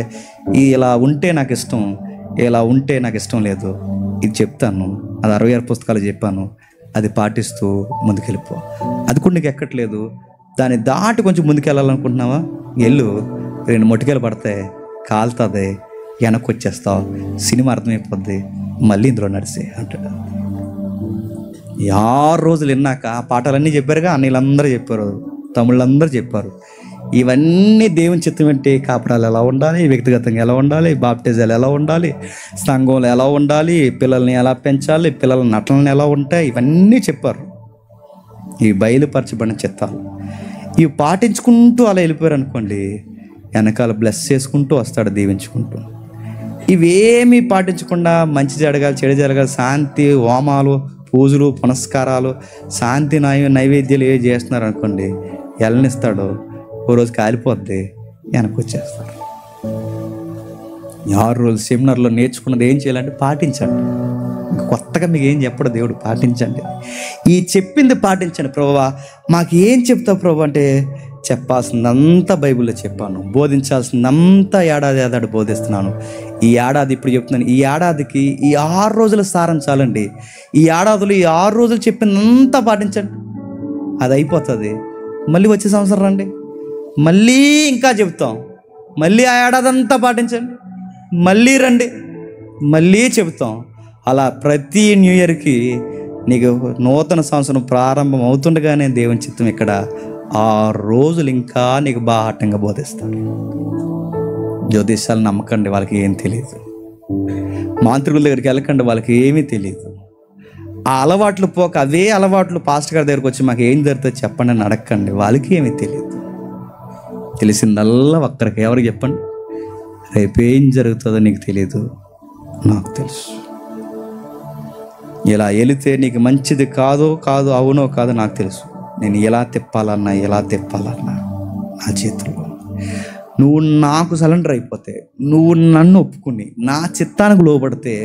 A: ఇలా ఉంటే నాకు ఇష్టం, ఇలా ఉంటే నాకు ఇష్టం లేదు, ఇది చెప్తాను. అది 66 పుస్తకాలు చెప్పాను, అది పాటిస్తూ ముందుకెళ్ళిపో. అది కూడా నీకు ఎక్కట్లేదు, దాన్ని దాటి కొంచెం ముందుకెళ్ళాలనుకుంటున్నావా? వెళ్ళు, 2 మొట్టికాయలు పడతాయి, కాలుతుంది, వెనక్కి వచ్చేస్తావు, సినిమా అర్థమైపోద్ది, మళ్ళీ ఇందులో నడిసే అంటాడు. 6 రోజులు విన్నాక ఆ పాఠాలన్నీ చెప్పారుగా, అన్నీళ్ళందరూ చెప్పారు, తమ్ముళ్ళందరూ చెప్పారు. ఇవన్నీ దేవుని చిత్తం ఏంటి? కాపడాలు ఎలా ఉండాలి, వ్యక్తిగతంగా ఎలా ఉండాలి, బాప్టిజాలు ఎలా ఉండాలి, సంఘంలో ఎలా ఉండాలి, పిల్లల్ని ఎలా పెంచాలి, పిల్లల నటనలు ఎలా ఉంటాయి, ఇవన్నీ చెప్పారు. ఇవి బయలుపరచబడిన చిత్తాలు. ఇవి పాటించుకుంటూ అలా వెళ్ళిపోయారు అనుకోండి, వెనకాల బ్లెస్ చేసుకుంటూ వస్తాడు, దీవించుకుంటూ. ఇవేమీ పాటించకుండా మంచి జరగాలి, చెడు జరగాలి, శాంతి హోమాలు, పూజలు, పునస్కారాలు, శాంతి నైవేద్యాలు ఏవి చేస్తున్నారు అనుకోండి, ఎల్లనిస్తాడు, ఓ రోజు కాలిపోద్ది, వెనక్కి వచ్చేస్తాడు. 6 రోజులు సెమినార్లో నేర్చుకున్నది ఏం చేయాలంటే పాటించండి. కొత్తగా మీకు ఏం చెప్పడు దేవుడు, పాటించండి. ఈ చెప్పింది పాటించండి. ప్రభువా మాకు ఏం చెప్తావు ప్రభు అంటే, చెప్పాల్సిందంతా బైబిల్లో చెప్పాను, బోధించాల్సిందంతా ఏడాది బోధిస్తున్నాను. ఈ ఏడాది ఇప్పుడు చెప్తున్నాను, ఈ ఏడాదికి ఈ 6 రోజుల సారం చాలండి. ఈ ఏడాదిలో ఈ 6 రోజులు చెప్పిందంతా పాటించండి. అది అయిపోతుంది. మళ్ళీ వచ్చే సంవత్సరం రండి, మళ్ళీ ఇంకా చెప్తాం, మళ్ళీ ఆ ఏడాదంతా పాటించండి, మళ్ళీ రండి, మళ్ళీ చెప్తాం. అలా ప్రతి న్యూ ఇయర్కి నీకు నూతన సంవత్సరం ప్రారంభం అవుతుండగానే దేవుని చిత్తం ఇక్కడ 6 రోజులు ఇంకా నీకు బాహాటంగా బోధిస్తాడు. జ్యోతిష్యాలు నమ్మకండి, వాళ్ళకి ఏం తెలియదు. మాంత్రికుల దగ్గరికి వెళ్ళకండి, వాళ్ళకి ఏమీ తెలియదు. ఆ అలవాట్లు పోక అవే అలవాట్లు పాస్టర్ గారి దగ్గరికి వచ్చి మాకు ఏం జరుగుతుంది చెప్పండి అని అడగండి, వాళ్ళకి ఏమీ తెలియదు. తెలిసిందల్లా ఒక్కరికి. ఎవరికి చెప్పండి? రేపేం జరుగుతుందో నీకు తెలియదు, నాకు తెలుసు. ఇలా వెళితే నీకు మంచిది కాదో కాదు, అవునో కాదో నాకు తెలుసు. నేను ఎలా తిప్పాలన్నా నా చేతుల్లో. నువ్వు నాకు సరెండర్ అయిపోతే, నువ్వు నన్ను ఒప్పుకుని నా చిత్తానికి లోబడితే,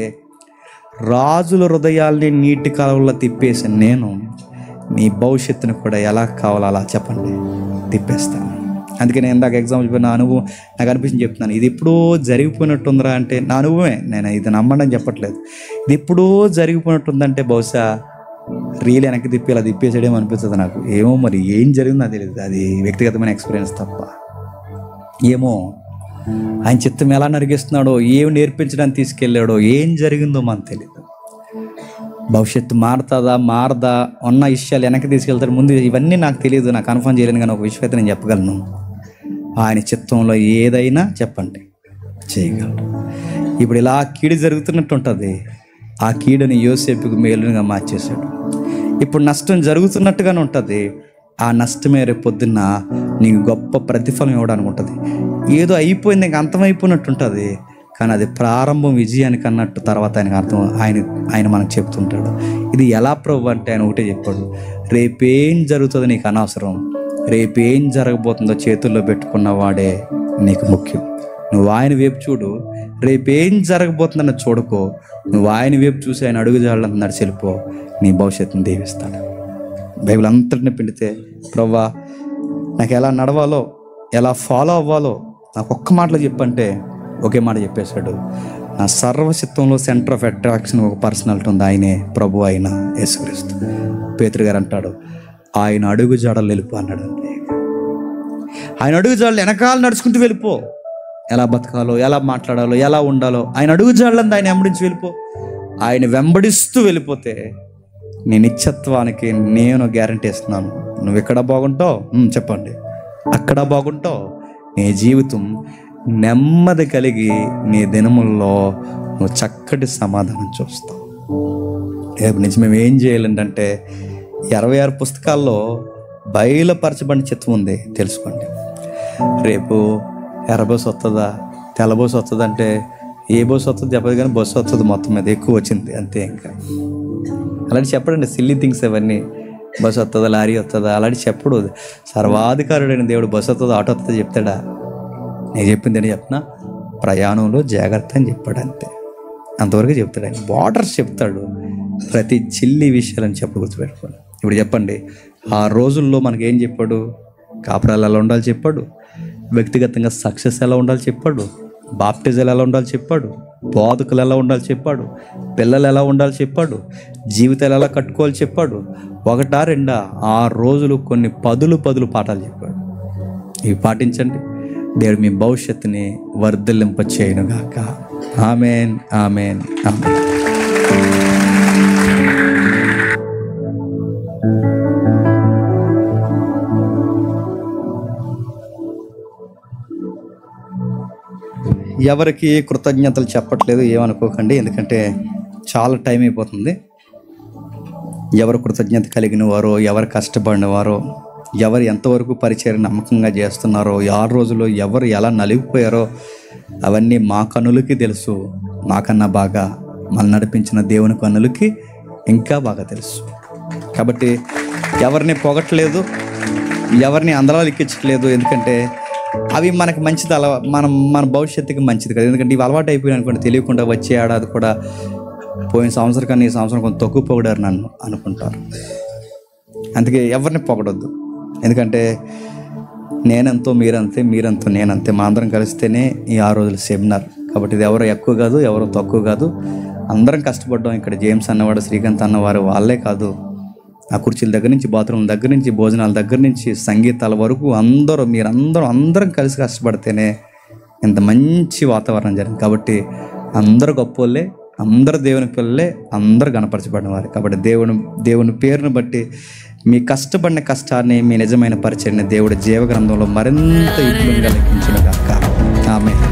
A: రాజుల హృదయాల్ని నీటి కాలువల్లో తిప్పేసి నేను నీ భవిష్యత్తుని కూడా ఎలా కావాలో అలా చెప్పండి తిప్పేస్తాను. అందుకే నేను ఇందాక ఎగ్జాంపుల్ చెప్పిన నా అనుభవం నాకు అనిపించింది చెప్తున్నాను. ఇది ఎప్పుడో జరిగిపోయినట్టుందిరా అంటే నా అనుభవమే, నేను ఇది నమ్మడం చెప్పట్లేదు. ఇది ఎప్పుడో జరిగిపోయినట్టుందంటే బహుశా రీల్ వెనక్కి తిప్పి ఇలా తిప్పేసేయడం అనిపిస్తుంది నాకు. ఏమో మరి ఏం జరిగిందో అది తెలియదు, అది వ్యక్తిగతమైన ఎక్స్పీరియన్స్ తప్ప. ఏమో ఆయన చిత్తం ఎలా నరిగిస్తున్నాడో, ఏం నేర్పించడానికి తీసుకెళ్ళాడో, ఏం జరిగిందో మనకు తెలియదు. భవిష్యత్తు మారదా ఉన్న విషయాలు వెనక్కి తీసుకెళ్తారు. ముందు ఇవన్నీ నాకు తెలియదు, నాకు కన్ఫర్మ్ చేయలేను. కానీ ఒక విషయం అయితే నేను చెప్పగలను, ఆయన చిత్తంలో ఏదైనా చెప్పండి చేయగలరు. ఇప్పుడు ఇలా కీడు జరుగుతున్నట్టు ఉంటుంది, ఆ కీడుని యోసేపుకు మేలుగా మార్చేశాడు. ఇప్పుడు నష్టం జరుగుతున్నట్టుగానే ఉంటుంది, ఆ నష్టమే రేపు పొద్దున్న నీకు గొప్ప ప్రతిఫలం ఇవ్వడానికి ఉంటుంది. ఏదో అయిపోయింది, ఇంక అంతమైపోయినట్టు ఉంటుంది, కానీ అది ప్రారంభం విజయానికి అన్నట్టు తర్వాత ఆయనకు అర్థం. ఆయన మనకు చెప్తుంటాడు. ఇది ఎలా ప్రభు అంటే ఆయన ఒకటే చెప్పాడు, రేపేం జరుగుతుందో నీకు అనవసరం, రేపేం జరగబోతుందో చేతుల్లో పెట్టుకున్న వాడే నీకు ముఖ్యం. నువ్వు ఆయన వైపు చూడు, రేపేం జరగబోతుందన్న చూడకో, నువ్వు ఆయన వైపు చూసి ఆయన అడుగుజాడలంత నడిచెళ్ళిపో, నీ భవిష్యత్తుని దీవిస్తాడు. బైబిల్ అంతటిని పిండితే ప్రభువా నాకు ఎలా నడవాలో, ఎలా ఫాలో అవ్వాలో నాకు ఒక్క మాటలో చెప్పంటే ఒకే మాట చెప్పేశాడు. నా సర్వచిత్తంలో సెంటర్ ఆఫ్ అట్రాక్షన్ ఒక పర్సనాలిటీ ఉంది, ఆయనే ప్రభు అయిన యేసుక్రీస్తు. పేతురు గారు అంటాడు, ఆయన అడుగు జాడలు వెళ్ళిపో అన్నాడు. ఆయన అడుగు జాడలు వెనకాల నడుచుకుంటూ వెళ్ళిపో, ఎలా బతకాలో, ఎలా మాట్లాడాలో, ఎలా ఉండాలో ఆయన అడుగు జాడలంతా ఆయన వెంబడించి వెళ్ళిపో. ఆయన వెంబడిస్తూ వెళ్ళిపోతే నీ నిత్యత్వానికి నేను గ్యారంటీ ఇస్తున్నాను. నువ్వు ఎక్కడ బాగుంటావు చెప్పండి, అక్కడ బాగుంటావు. నీ జీవితం నెమ్మది కలిగి నీ దినముల్లో నువ్వు చక్కటి సమాధానం చూస్తావు. రేపు నుంచి మేము ఏం చేయాలంటే 26 పుస్తకాల్లో బయలుపరచబడిన చిత్తం ఉంది, తెలుసుకోండి. రేపు ఎర్ర బస్సు వస్తుందా, తెల్ల బస్సు వస్తుంది అంటే ఏ బస్సు వస్తుంది చెప్పదు, కానీ బస్సు వస్తుంది మొత్తం మీద ఎక్కువ వచ్చింది అంతే. ఇంకా అలాంటి చెప్పడండి, సిల్లీ థింగ్స్ అవన్నీ. బస్సు వస్తుందా, లారీ వస్తుందా అలాంటి చెప్పడు. సర్వాధికారుడైన దేవుడు బస్సు వస్తుందా, ఆటో వస్తుందా చెప్తాడా? నేను చెప్పింది అని చెప్పిన ప్రయాణంలో జాగ్రత్త అని చెప్పాడు, అంతే. అంతవరకు చెప్తాడు ఆయన. బార్డర్స్ చెప్తాడు, ప్రతి చిల్లి విషయాలని చెప్పు, గుర్తుపెట్టుకోండి. ఇప్పుడు చెప్పండి, ఆ రోజుల్లో మనకేం చెప్పాడు? కాపురాలు ఎలా ఉండాలి చెప్పాడు, వ్యక్తిగతంగా సక్సెస్ ఎలా ఉండాలి చెప్పాడు, బాప్టిజాలు ఎలా ఉండాలి చెప్పాడు, బోధకులు ఎలా ఉండాలి చెప్పాడు, పిల్లలు ఎలా ఉండాలి చెప్పాడు, జీవితాలు ఎలా కట్టుకోవాలి చెప్పాడు. 1 2 6 రోజులు కొన్ని పదులు పాఠాలు చెప్పాడు. ఇవి పాటించండి, దేవుడు మీ భవిష్యత్తుని వర్ధిల్లింప చేయనుగాక. ఆమేన్, ఆమేన్, ఆమేన్. ఎవరికి కృతజ్ఞతలు చెప్పట్లేదు ఏమనుకోకండి, ఎందుకంటే చాలా టైం అయిపోతుంది. ఎవరు కృతజ్ఞత కలిగిన వారో, ఎవరు కష్టపడిన వారో, ఎవరు ఎంతవరకు పరిచయం నమ్మకంగా చేస్తున్నారో, 6 రోజుల్లో ఎవరు ఎలా నలిగిపోయారో అవన్నీ మా కన్నులకి తెలుసు. మాకన్నా బాగా మన నడిపించిన దేవుని కన్నులకి ఇంకా బాగా తెలుసు. కాబట్టి ఎవరిని పొగట్లేదు, ఎవరిని అందరాలు ఎక్కించట్లేదు, ఎందుకంటే అవి మనకు మంచిది మన భవిష్యత్తుకి మంచిది కదా. ఎందుకంటే ఇవి అలవాటు అయిపోయినాయి అనుకోండి, తెలియకుండా వచ్చే ఏడాది కూడా పోయిన సంవత్సరం కన్నా ఈ సంవత్సరం కొంత తక్కువ పొగిడారు నన్ను అనుకుంటారు. అందుకే ఎవరిని పొగడొద్దు, ఎందుకంటే నేనంతో మీరంతే, మీరంతో నేనంతే, మా అందరం కలిస్తేనే ఈ 6 రోజుల సెమినార్. కాబట్టి ఇది ఎవరు ఎక్కువ కాదు, ఎవరు తక్కువ కాదు, అందరం కష్టపడ్డాం. ఇక్కడ జేమ్స్ అన్నవాడు, శ్రీకాంత్ అన్నవారు వాళ్ళే కాదు, ఆ కుర్చీల దగ్గర నుంచి, బాత్రూమ్ దగ్గర నుంచి, భోజనాల దగ్గర నుంచి, సంగీతాల వరకు అందరం కలిసి కష్టపడితేనే ఇంత మంచి వాతావరణం జరిగింది. కాబట్టి అందరూ గొప్పోళ్ళే, అందరూ దేవుని పిల్లలే, అందరూ గణపరచబడిన వారు. కాబట్టి దేవుని పేరును బట్టి మీ కష్టపడిన కష్టాన్ని, మీ నిజమైన పరిచయాన్ని దేవుడి జీవగ్రంథంలో మరింత ఇబ్బందిగా లెక్కించిన కాక. ఆమేన్.